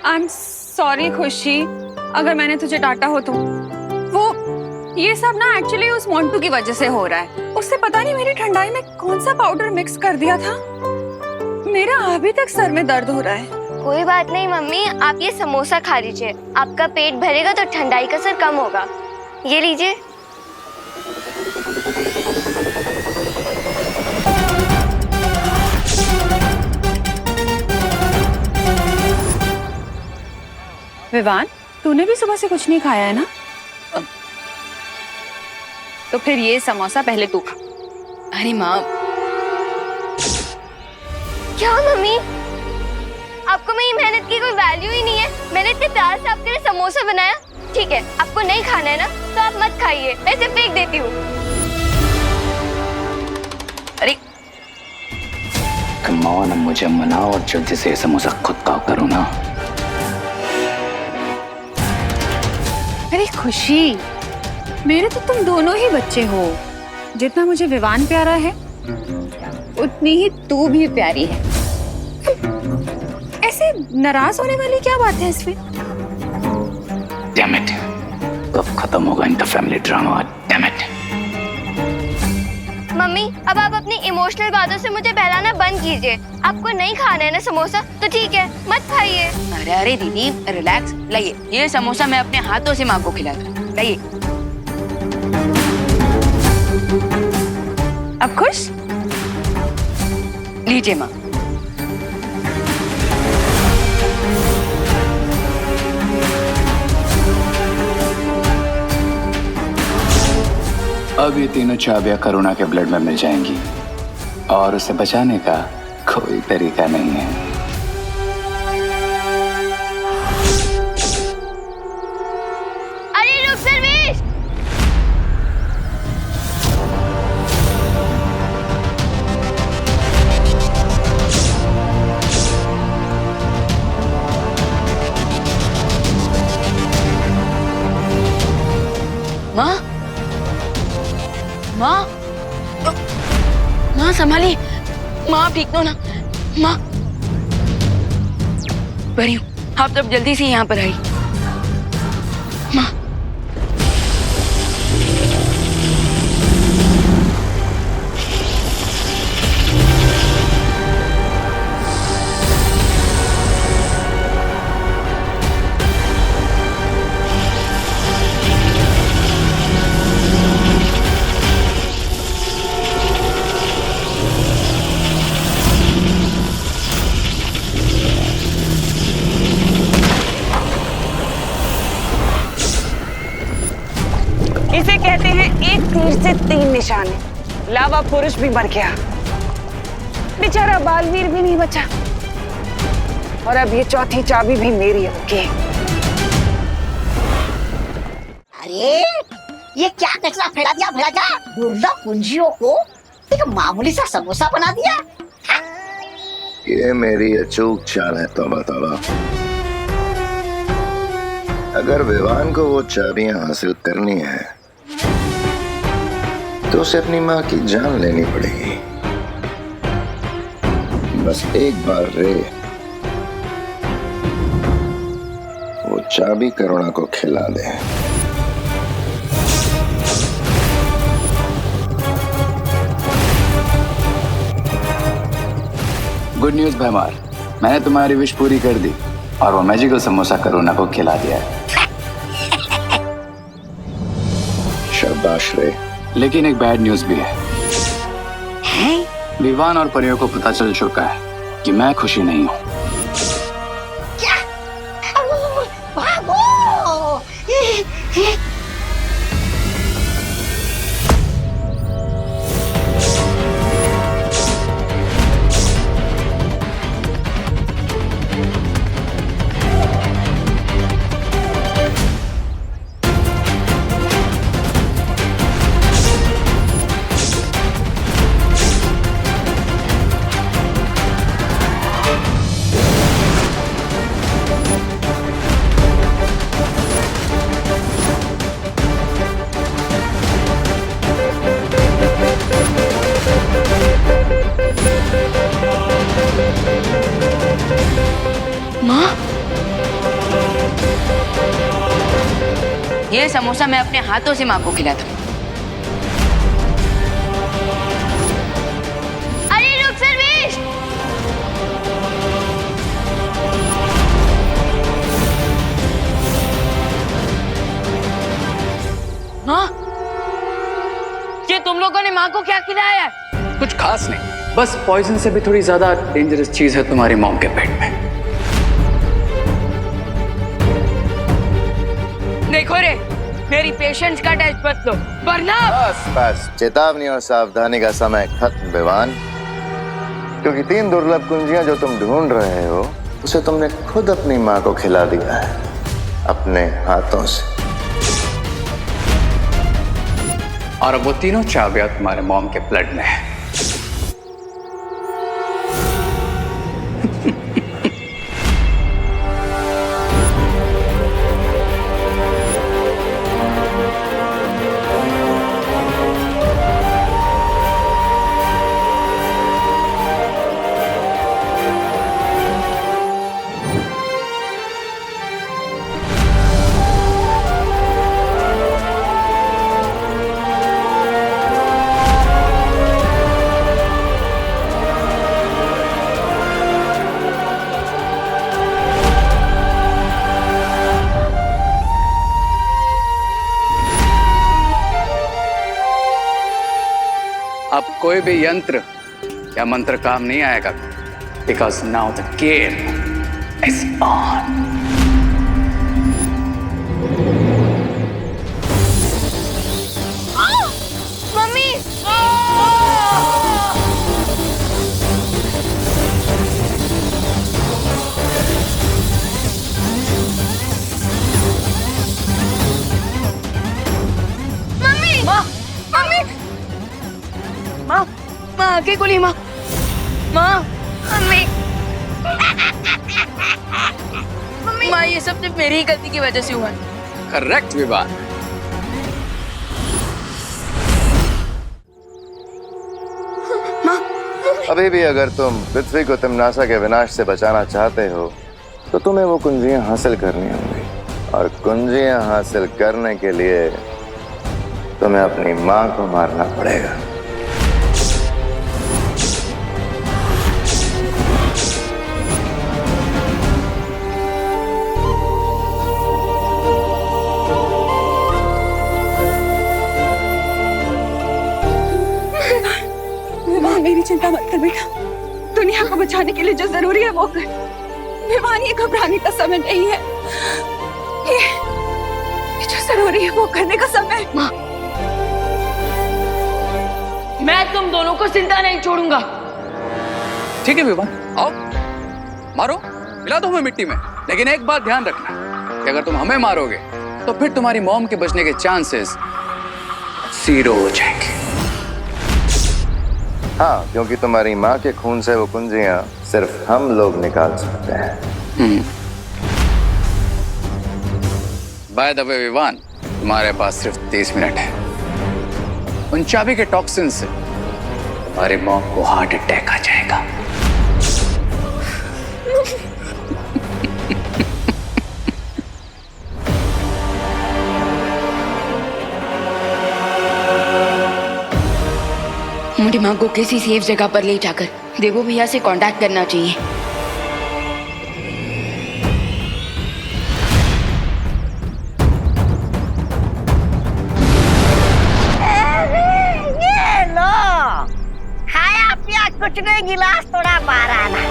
आई एम सॉरी खुशी, अगर मैंने तुझे डांटा हो तो। वो ये सब ना एक्चुअली उस मोंटू की वजह से हो रहा है। उससे पता नहीं मेरी ठंडाई में कौन सा पाउडर मिक्स कर दिया था। मेरा अभी तक सर में दर्द हो रहा है। कोई बात नहीं मम्मी, आप ये समोसा खा लीजिए, आपका पेट भरेगा तो ठंडाई का असर कम होगा। ये लीजिए। विवान, तूने भी सुबह से कुछ नहीं खाया है ना? तो फिर ये समोसा पहले तू खा। अरे माँ, क्या मम्मी, आपको मेरी मेहनत की कोई वैल्यू ही नहीं है? मैंने इतने प्यार से आपके लिए समोसा बनाया। ठीक है, आपको नहीं खाना है ना तो आप मत खाइए, मैं इसे फेंक देती हूँ। अरे कम ऑन, मुझे मनाओ और जल्दी से समोसा खुद का करो ना। अरे खुशी, मेरे तो तुम दोनों ही बच्चे हो। जितना मुझे विवान प्यारा है उतनी ही तू भी प्यारी है। ऐसे नाराज होने वाली क्या बात है इसमें? Damn it, कब खत्म होगा इनका family drama? Damn it। Mummy, अब आप अपनी इमोशनल बातों से मुझे बहलाना बंद कीजिए। आपको नहीं खाना है ना समोसा तो ठीक है, मत खाइए। अरे अरे दीदी, रिलैक्स। लाइए, ये समोसा मैं अपने हाथों से माँ को खिलाता। लाइए। अब खुश? लीजिए माँ। अब ये तीनों चाबियां करुणा के ब्लड में मिल जाएंगी और उसे बचाने का कोई तरीका नहीं है। अरे रुक सर्वेश! माँ, माँ, माँ संभालिए। माँ आप ठीक तो ना? माँ बरी हूँ, आप तब जल्दी से यहाँ पर आई। माँ इसे कहते हैं एक तीर से तीन निशाने। लावा पुरुष भी मर गया, बेचारा बालवीर भी नहीं बचा, और अब ये चौथी चाबी भी मेरी होगी। अरे ये क्या कचरा फैला दिया दुर्लभ कुंजियों को एक मामूली सा समोसा बना दिया। ये मेरी अचूक चाल है। तौबा तौबा, अगर विवान को वो चाबियां हासिल करनी है तो उसे अपनी माँ की जान लेनी पड़ेगी। बस एक बार रे वो चाबी करुणा को खिला दे। गुड न्यूज भैमार, मैंने तुम्हारी विश पूरी कर दी और वो मैजिकल समोसा करुणा को खिला दिया है। शाबाश रे। लेकिन एक बैड न्यूज भी है। विवान और परियों को पता चल चुका है कि मैं खुशी नहीं हूँ। क्या? भागो! ये समोसा मैं अपने हाथों से माँ को खिलाता हूँ। अरे रुक सर्वेश! माँ, ये तुम लोगों ने माँ को क्या खिलाया है? कुछ खास नहीं, बस पॉइजन से भी थोड़ी ज्यादा डेंजरस चीज है तुम्हारी मॉम के पेट में। देखो रे, मेरी पेशेंस का टेस्ट मत लो वरना। बस बस, चेतावनी और सावधानी का समय खत्म विवान, क्योंकि 3 दुर्लभ कुंजियां जो तुम ढूंढ रहे हो उसे तुमने खुद अपनी माँ को खिला दिया है अपने हाथों से। और अब वो तीनों चाबियां तुम्हारे मॉम के ब्लड में है। अब कोई भी यंत्र या मंत्र काम नहीं आएगा, because now the game is on. Mummy mummy mummy माँ माँ आंखें खोली माँ। माँ मम्मी माँ ये सब सिर्फ मेरी ही गलती की वजह से हुआ है। करेक्ट विवान। अभी भी अगर तुम पृथ्वी को तिम्नासा के विनाश से बचाना चाहते हो तो तुम्हें वो कुंजियां हासिल करनी होंगी, और कुंजियां हासिल करने के लिए तुम्हें अपनी माँ को मारना पड़ेगा। मेरी चिंता मत कर बेटा, दुनिया को बचाने के लिए जो जरूरी है वो कर। विवान, ये घबराने का समय नहीं है, ये जो जरूरी है वो करने का समय। माँ मैं तुम दोनों को जिंदा नहीं छोड़ूंगा। ठीक है विवान, आओ मारो, मिला दो हमें मिट्टी में, लेकिन एक बात ध्यान रखना कि अगर तुम हमें मारोगे तो फिर तुम्हारी मॉम के बचने के चांसेस 0 हो जाएंगे। हाँ, क्योंकि तुम्हारी माँ के खून से वो कुंजियां सिर्फ हम लोग निकाल सकते हैं। बाय द वे विवान, तुम्हारे पास सिर्फ 30 मिनट है। उन चाबी के टॉक्सिन से तुम्हारे मॉम को हार्ट अटैक आ जाएगा। मुझे माँ को किसी सेफ जगह पर ले जाकर देवो भैया से कांटेक्ट करना चाहिए। ये लो, खाया पिया कुछ नहीं, गिलास थोड़ा बाहर आना।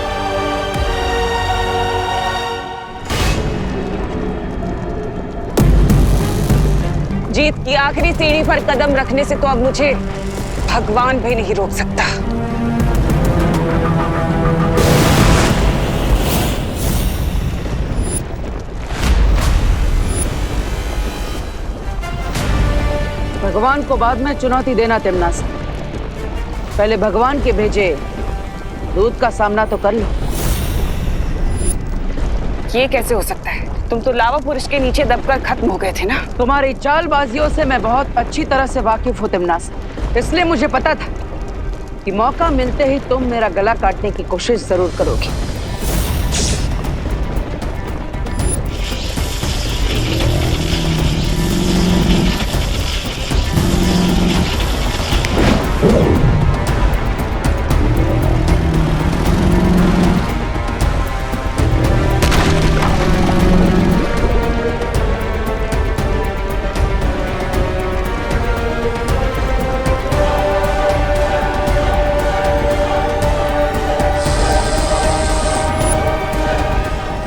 जीत की आखिरी सीढ़ी पर कदम रखने से तो अब मुझे भगवान भी नहीं रोक सकता। भगवान को बाद में चुनौती देना तिम्नासा, पहले भगवान के भेजे दूध का सामना तो कर लो। ये कैसे हो सकता है? तुम तो लावा पुरुष के नीचे दबकर खत्म हो गए थे ना। तुम्हारी चालबाजियों से मैं बहुत अच्छी तरह से वाकिफ हूँ तिम्नासा, इसलिए मुझे पता था कि मौका मिलते ही तुम मेरा गला काटने की कोशिश जरूर करोगी।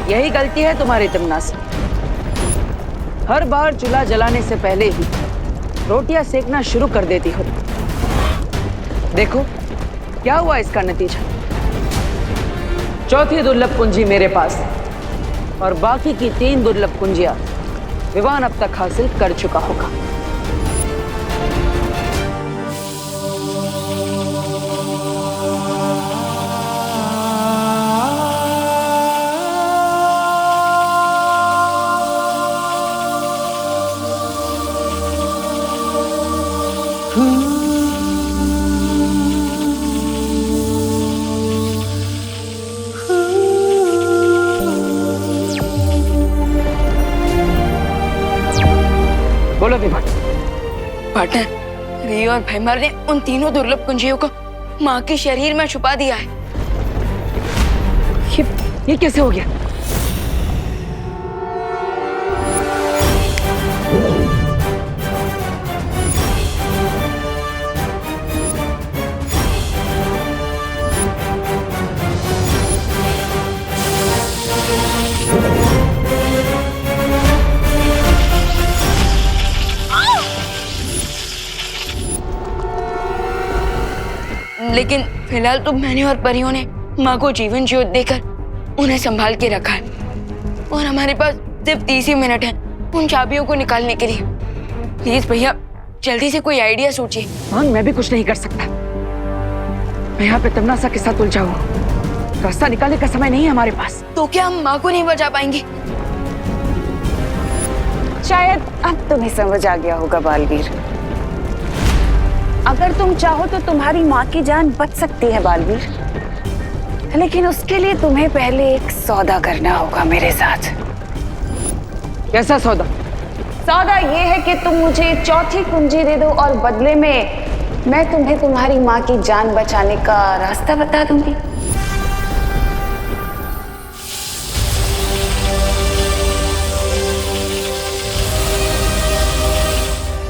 यही गलती है तुम्हारी तिम्नासा, हर बार चूल्हा जलाने से पहले ही रोटियां सेकना शुरू कर देती हो। देखो क्या हुआ इसका नतीजा। चौथी दुर्लभ कुंजी मेरे पास है और बाकी की 3 दुर्लभ कुंजियां विवान अब तक हासिल कर चुका होगा। बोलो विवान। पार्टनर, री और भैमर ने उन तीनों दुर्लभ कुंजियों को माँ के शरीर में छुपा दिया है। ये कैसे हो गया? लेकिन फिलहाल तो मैंने और परियों ने माँ को जीवन ज्योत देकर उन्हें संभाल के रखा है और हमारे पास सिर्फ 30 ही मिनट है उन चाबियों को निकालने के लिए। प्लीज भैया जल्दी से कोई आइडिया सोचिए। हाँ, मैं भी कुछ नहीं कर सकता। मैं यहाँ पे तमन्ना के साथ उलझा हूँ। रास्ता निकालने का समय नहीं है हमारे पास। तो क्या हम माँ को नहीं बचा पाएंगे? शायद अब तुम्हें समझ आ गया होगा बालवीर। अगर तुम चाहो तो तुम्हारी माँ की जान बच सकती है बालवीर, लेकिन उसके लिए तुम्हें पहले एक सौदा करना होगा मेरे साथ। कैसा सौदा? सौदा ये है कि तुम मुझे चौथी कुंजी दे दो और बदले में मैं तुम्हें तुम्हारी माँ की जान बचाने का रास्ता बता दूंगी।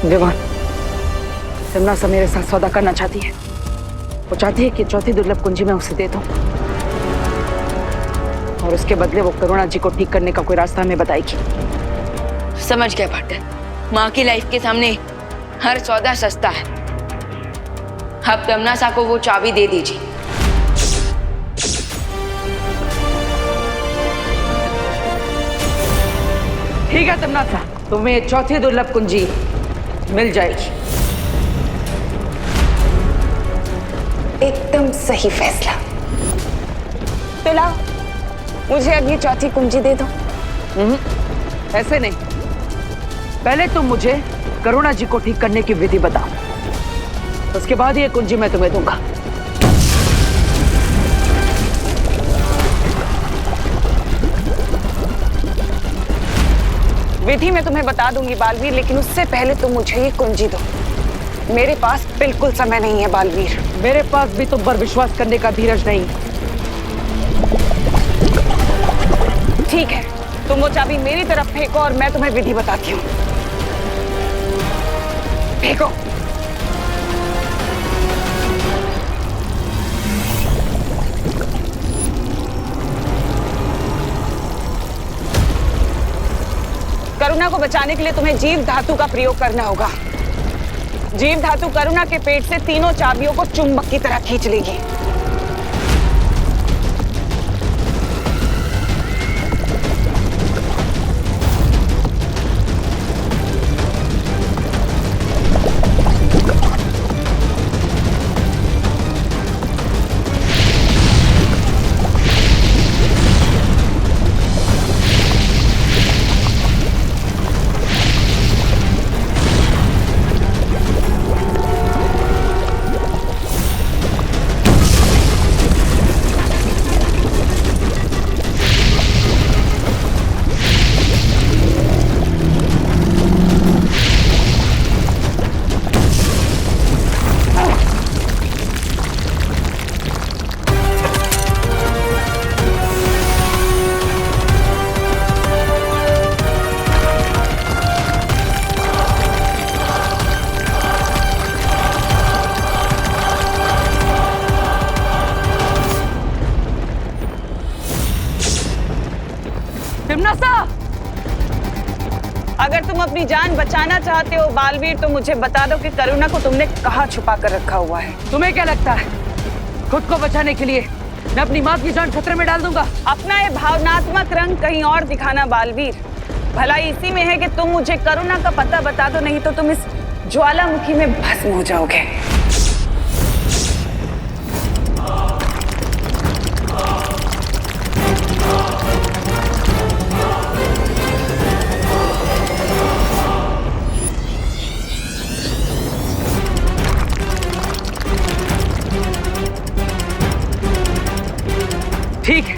विवान, तमन्ना मेरे साथ सौदा करना चाहती है। वो चाहती है कि चौथी दुर्लभ कुंजी मैं उसे दे दूं और उसके बदले वो करुणा जी को ठीक करने का कोई रास्ता हमें बताएगी। समझ गया पार्टनर। माँ की लाइफ के सामने हर सौदा सस्ता है। अब तमन्ना को वो चाबी दे दीजिए। ठीक है तमन्ना, तुम्हें चौथी दुर्लभ कुंजी मिल जाएगी। एकदम सही फैसला। तो लाओ, मुझे अब ये चौथी कुंजी दे दो। ऐसे नहीं, पहले तुम मुझे करुणा जी को ठीक करने की विधि बताओ, उसके बाद ये कुंजी मैं तुम्हें दूंगा। विधि मैं तुम्हें बता दूंगी बालवीर, लेकिन उससे पहले तुम मुझे ये कुंजी दो। मेरे पास बिल्कुल समय नहीं है बालवीर। मेरे पास भी तुम पर विश्वास करने का धीरज नहीं। ठीक है, तुम वो चाबी मेरी तरफ फेंको और मैं तुम्हें विधि बताती हूँ। फेंको। करुणा को बचाने के लिए तुम्हें जीव धातु का प्रयोग करना होगा। जीव धातु करुणा के पेट से तीनों चाबियों को चुंबक की तरह खींच लेगी। अगर तुम अपनी जान बचाना चाहते हो बालवीर, तो मुझे बता दो कि करुणा को तुमने कहाँ छुपा कर रखा हुआ है। तुम्हें क्या लगता है खुद को बचाने के लिए मैं अपनी माँ की जान खतरे में डाल दूंगा? अपना ये भावनात्मक रंग कहीं और दिखाना बालवीर। भलाई इसी में है कि तुम मुझे करुणा का पता बता दो, नहीं तो तुम इस ज्वालामुखी में भस्म हो जाओगे। ठीक है,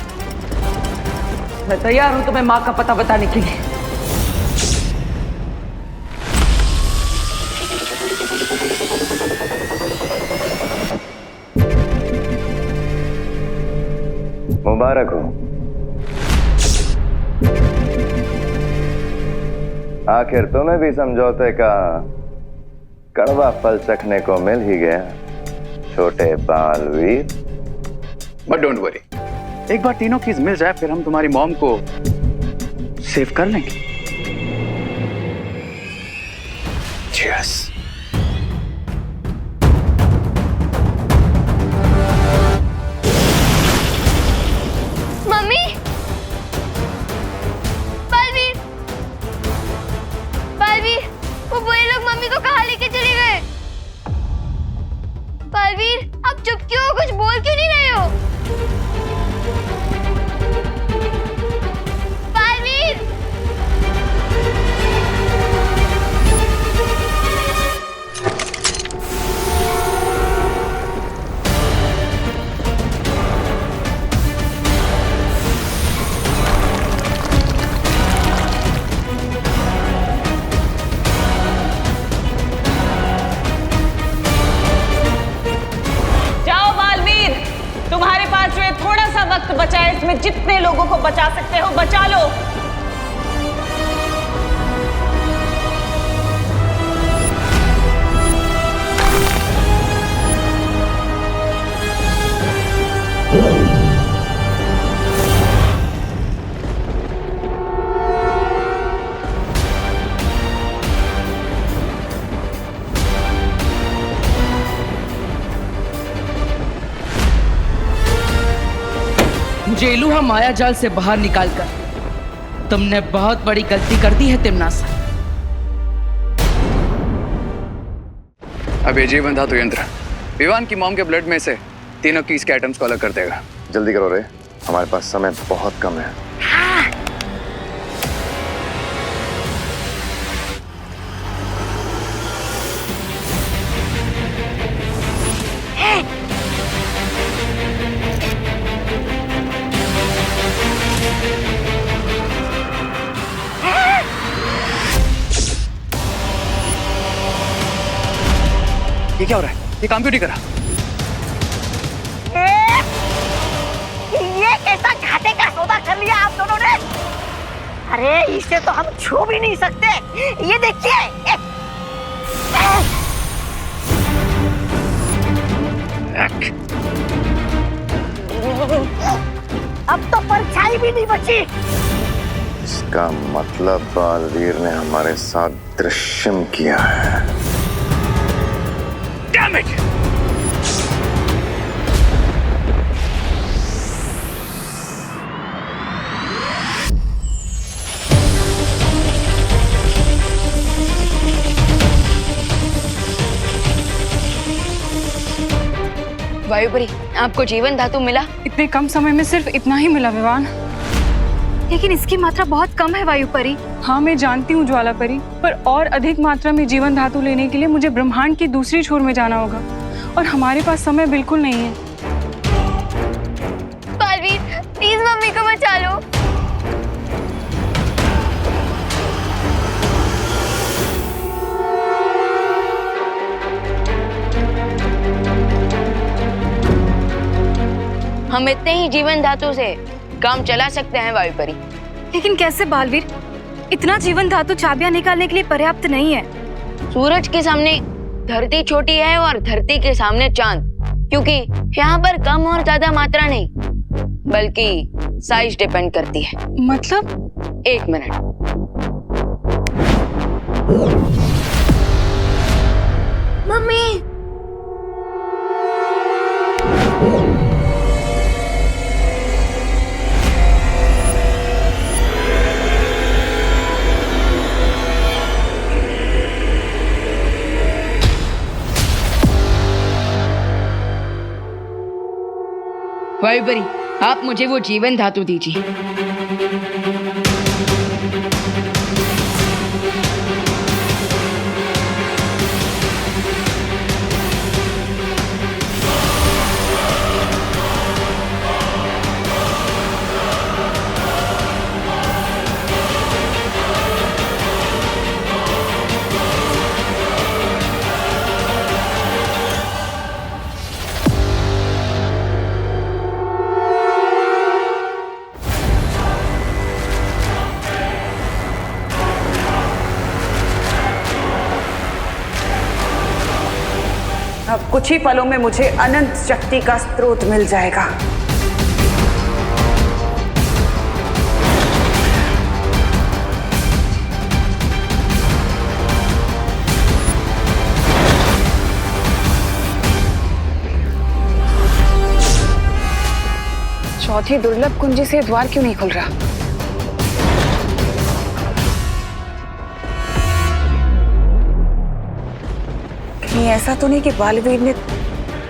मैं तैयार हूं तुम्हें माँ का पता बताने के लिए। मुबारक हो। आखिर तुम्हें भी समझौते का कड़वा फल चखने को मिल ही गया, छोटे बालवीर। बट डोंट वरी, एक बार तीनों कीज मिल जाए फिर हम तुम्हारी मॉम को सेव कर लेंगे। Cheers. मम्मी, बालवीर, बालवीर, वो बुरे लोग मम्मी को कहाँ लेके चले गए? बालवीर, आप चुप क्यों हो? कुछ बोल क्यों नहीं रहे हो? बालवीर! जाओ बालवीर, तुम्हारे पास जो ये थोड़ा सा वक्त बचा है, इसमें जितने लोगों को बचा सकते हो बचा लो। मुझे इलुहा माया जाल से बाहर निकालकर तुमने बहुत बड़ी गलती कर दी है तिम्नासा। अब ये जीवन धातु यंत्र विवान की मॉम के ब्लड में से तीनों कीज के एटम्स को अलग कर देगा। जल्दी करो रे, हमारे पास समय बहुत कम है। ये क्या हो रहा है? ये काम क्यों नहीं करा? ये कैसा घाटे का सौदा कर लिया आप दोनों ने? अरे इसे तो हम छू भी नहीं सकते। ये देखिए, अब तो परछाई भी नहीं बची। इसका मतलब बालवीर ने हमारे साथ दृश्यम किया है। Damn it! वायुपरी, आपको जीवन धातु मिला? इतने कम समय में सिर्फ इतना ही मिला विवान। लेकिन इसकी मात्रा बहुत कम है वायुपरी। हाँ मैं जानती हूँ ज्वालापरी, पर और अधिक मात्रा में जीवन धातु लेने के लिए मुझे ब्रह्मांड की दूसरी छोर में जाना होगा और हमारे पास समय बिल्कुल नहीं है। बालवीर, प्लीज मम्मी को बचा लो। हम इतने ही जीवन धातु से काम चला सकते हैं वायुपरी। लेकिन कैसे बालवीर? इतना जीवन धातु चाबियां निकालने के लिए पर्याप्त नहीं है। सूरज के सामने धरती छोटी है और धरती के सामने चांद, क्योंकि यहाँ पर कम और ज्यादा मात्रा नहीं बल्कि साइज डिपेंड करती है। मतलब? एक मिनट। मम्मी वायुपरी, आप मुझे वो जीवन धातु दीजिए। अब कुछ ही पलों में मुझे अनंत शक्ति का स्रोत मिल जाएगा। चौथी दुर्लभ कुंजी से द्वार क्यों नहीं खुल रहा? कहीं ऐसा तो नहीं कि बालवीर ने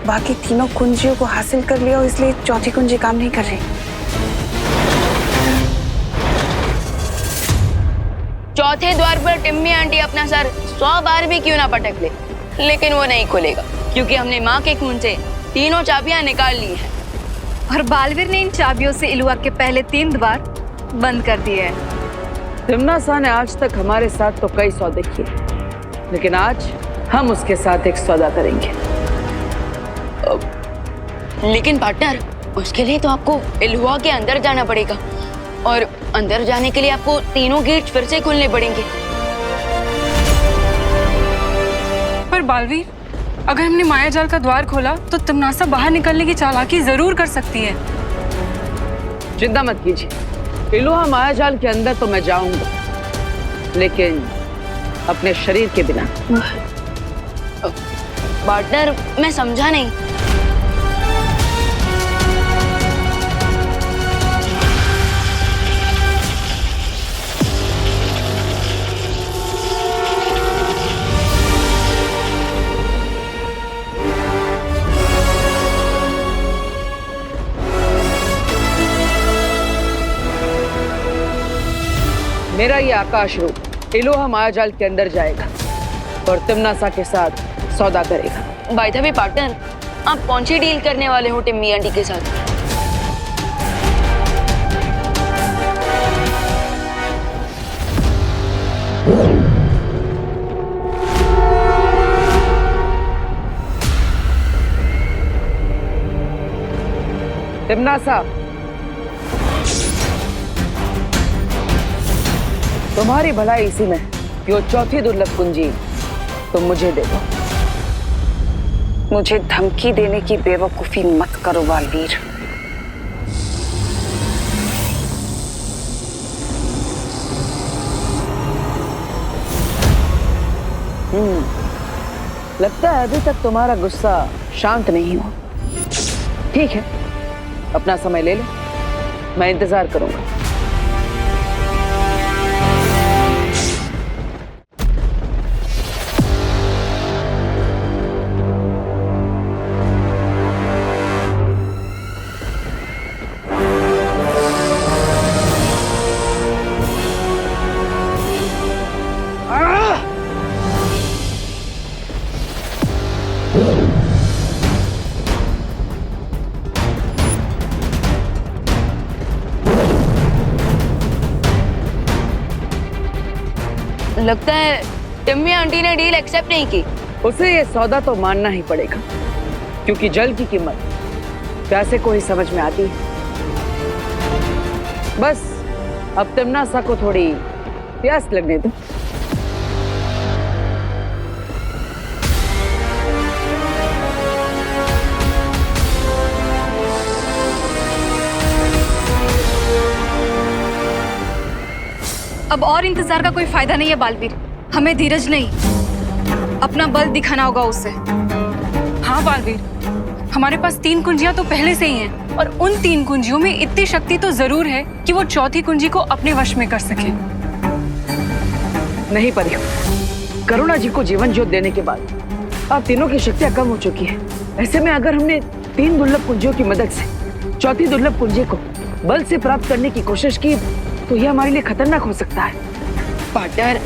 बाकी तीनों कुंजियों को हासिल कर लिया और इसलिए चौथी कुंजी काम नहीं कर रही? चौथे द्वार पर टिम्मी आंटी अपना सर 100 बार भी क्यों ना पटक ले, लेकिन वो नहीं खुलेगा क्योंकि हमने माँ के खून से तीनों चाबियां निकाल ली हैं। और बालवीर ने इन चाबियों से इलुआ के पहले 3 द्वार बंद कर दिए हैं। तिम्नासा ने आज तक हमारे साथ तो कई सौदे किए, लेकिन आज हम उसके साथ एक सौदा करेंगे। लेकिन पार्टनर, उसके लिए तो आपको इलुआ के अंदर जाना पड़ेगा और अंदर जाने के लिए आपको तीनों गेट फिर से खोलने पड़ेंगे। पर बालवीर, अगर हमने मायाजाल का द्वार खोला तो तिम्नासा बाहर निकलने की चालाकी जरूर कर सकती है। चिंता मत कीजिए, इलुआ मायाजाल के अंदर तो मैं जाऊंगा, लेकिन अपने शरीर के बिना। पार्टनर, मैं समझा नहीं। मेरा ये आकाश रूप इलोहा मायाजाल के अंदर जाएगा और तिम्नासा के साथ सौदा करेगा। बाय द वे पार्टनर, आप कौन सी डील करने वाले हो टिम्मी आंटी के साथ? तिम्नासा, तुम्हारी भलाई इसी में, यो चौथी दुर्लभ कुंजी तुम मुझे दे दो। मुझे धमकी देने की बेवकूफी मत करो बालवीर। लगता है अभी तक तुम्हारा गुस्सा शांत नहीं हुआ। ठीक है, अपना समय ले लो, मैं इंतजार करूंगा। लगता है टिम्मी आंटी ने डील एक्सेप्ट नहीं की। उसे ये सौदा तो मानना ही पड़ेगा, क्योंकि जल की कीमत प्यासे को ही समझ में आती है। बस अब तिम्नासा को थोड़ी प्यास लगने दो। अब और इंतजार का कोई फायदा नहीं है बालवीर, हमें धीरज नहीं, अपना बल दिखाना होगा उसे। हाँ बालवीर, हमारे पास 3 कुंजियां तो पहले से ही हैं और उन 3 कुंजियों में इतनी शक्ति तो जरूर है कि वो चौथी कुंजी को अपने वश में कर सके। नहीं परियों, करुणा जी को जीवन ज्योत देने के बाद अब तीनों की शक्तियां कम हो चुकी है। ऐसे में अगर हमने 3 दुर्लभ कुंजियों की मदद से चौथी दुर्लभ कुंजी को बल से प्राप्त करने की कोशिश की तो यह हमारे लिए खतरनाक हो सकता है। पार्टनर,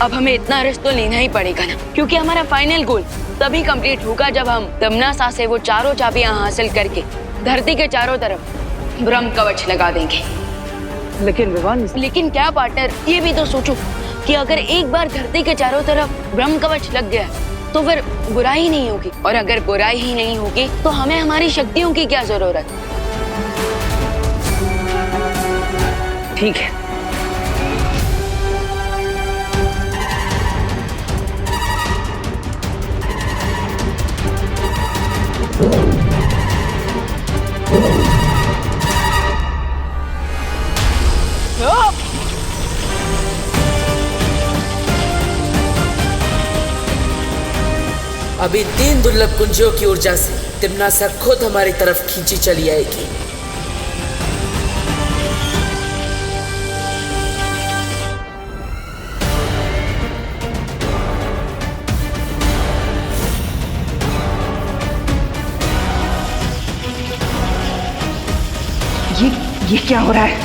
अब हमें इतना रिस्क तो लेना ही पड़ेगा ना, क्योंकि हमारा फाइनल गोल तभी कंप्लीट होगा जब हम तिम्नासा से वो चारों चाबियां हासिल करके धरती के चारों तरफ ब्रह्म कवच लगा देंगे। लेकिन विवान, लेकिन क्या पार्टनर, ये भी तो सोचो कि अगर एक बार धरती के चारों तरफ ब्रह्म कवच लग गया तो फिर बुराई ही नहीं होगी, और अगर बुराई ही नहीं होगी तो हमें हमारी शक्तियों की क्या जरूरत। ठीक है, अभी 3 दुर्लभ कुंजियों की ऊर्जा से तिम्नासा खुद हमारी तरफ खींची चली आएगी। ये क्या हो रहा है?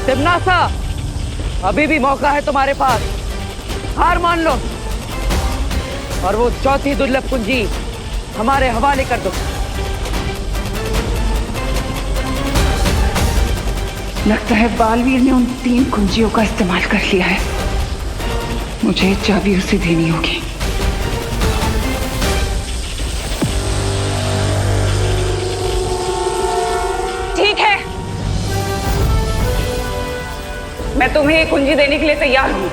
तिम्नासा, अभी भी मौका है तुम्हारे पास, हार मान लो और वो चौथी दुर्लभ कुंजी हमारे हवाले कर दो। लगता है बालवीर ने उन 3 कुंजियों का इस्तेमाल कर लिया है। मुझे चाबी उसे देनी होगी। ठीक है, मैं तुम्हें ये कुंजी देने के लिए तैयार हूं।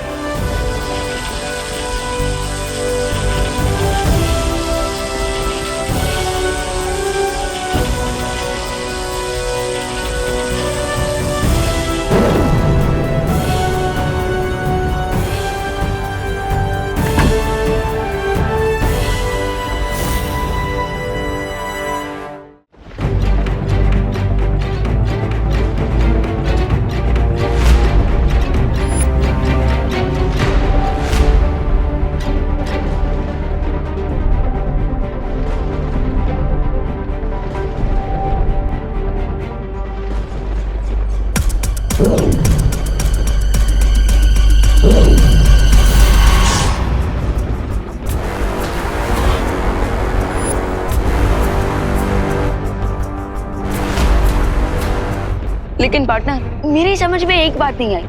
लेकिन पार्टनर, मेरी समझ में एक बात नहीं आई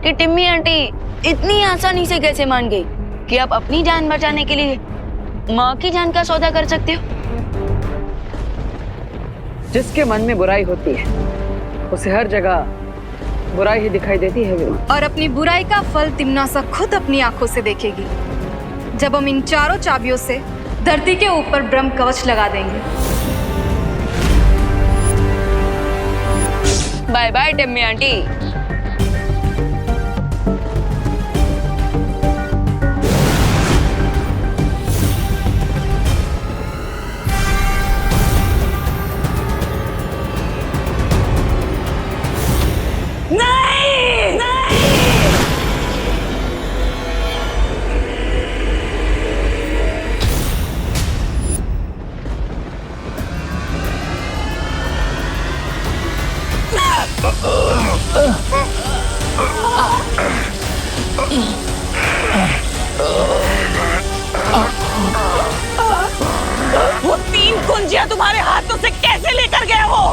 कि टिम्मी आंटी इतनी आसानी से कैसे मान गई कि आप अपनी जान बचाने के लिए माँ की जान का सौदा कर सकते हो। जिसके मन में बुराई होती है उसे हर जगह बुराई ही दिखाई देती है। और अपनी बुराई का फल तिम्नासा खुद अपनी आंखों से देखेगी जब हम इन चारों चाबियों से धरती के ऊपर ब्रह्म कवच लगा देंगे। Bye bye Timmy aunty. नहीं, नहीं। वो 3 कुंजियां तुम्हारे हाथों से कैसे लेकर गया वो?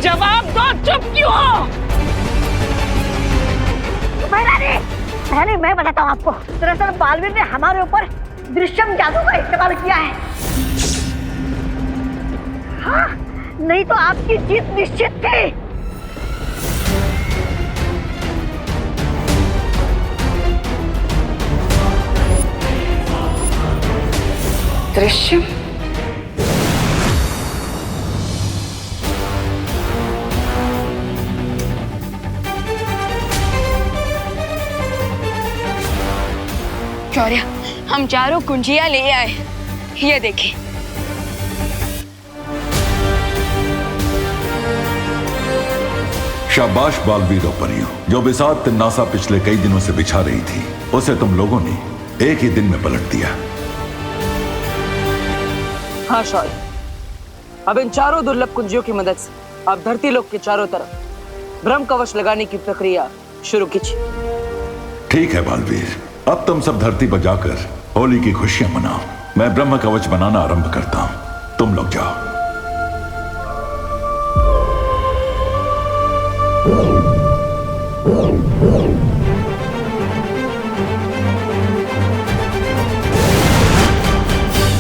जवाब दो, चुप क्यों हो? पहले मैं बताता हूँ आपको। दरअसल बालवीर ने हमारे ऊपर दृश्यम जादू का इस्तेमाल किया है। हाँ, नहीं तो आपकी जीत निश्चित थी। दृश्यम? शौर्य, हम चारों कुंजियां ले आए, ये देखिए। शाबाश बालवीर और परियों, जो बिसात तिन्नासा पिछले कई दिनों से बिछा रही थी, उसे तुम लोगों ने एक ही दिन में पलट दिया। हाँ शौर्य, अब इन चारों दुर्लभ कुंजियों की मदद से आप धरती लोक के चारों तरफ ब्रह्म कवच लगाने की प्रक्रिया शुरू कीजिए। ठीक है बालवीर, अब तुम सब धरती पर जाकर होली की खुशियां मनाओ। मैं ब्रह्म कवच बनाना आरंभ करता हूं, तुम लोग जाओ।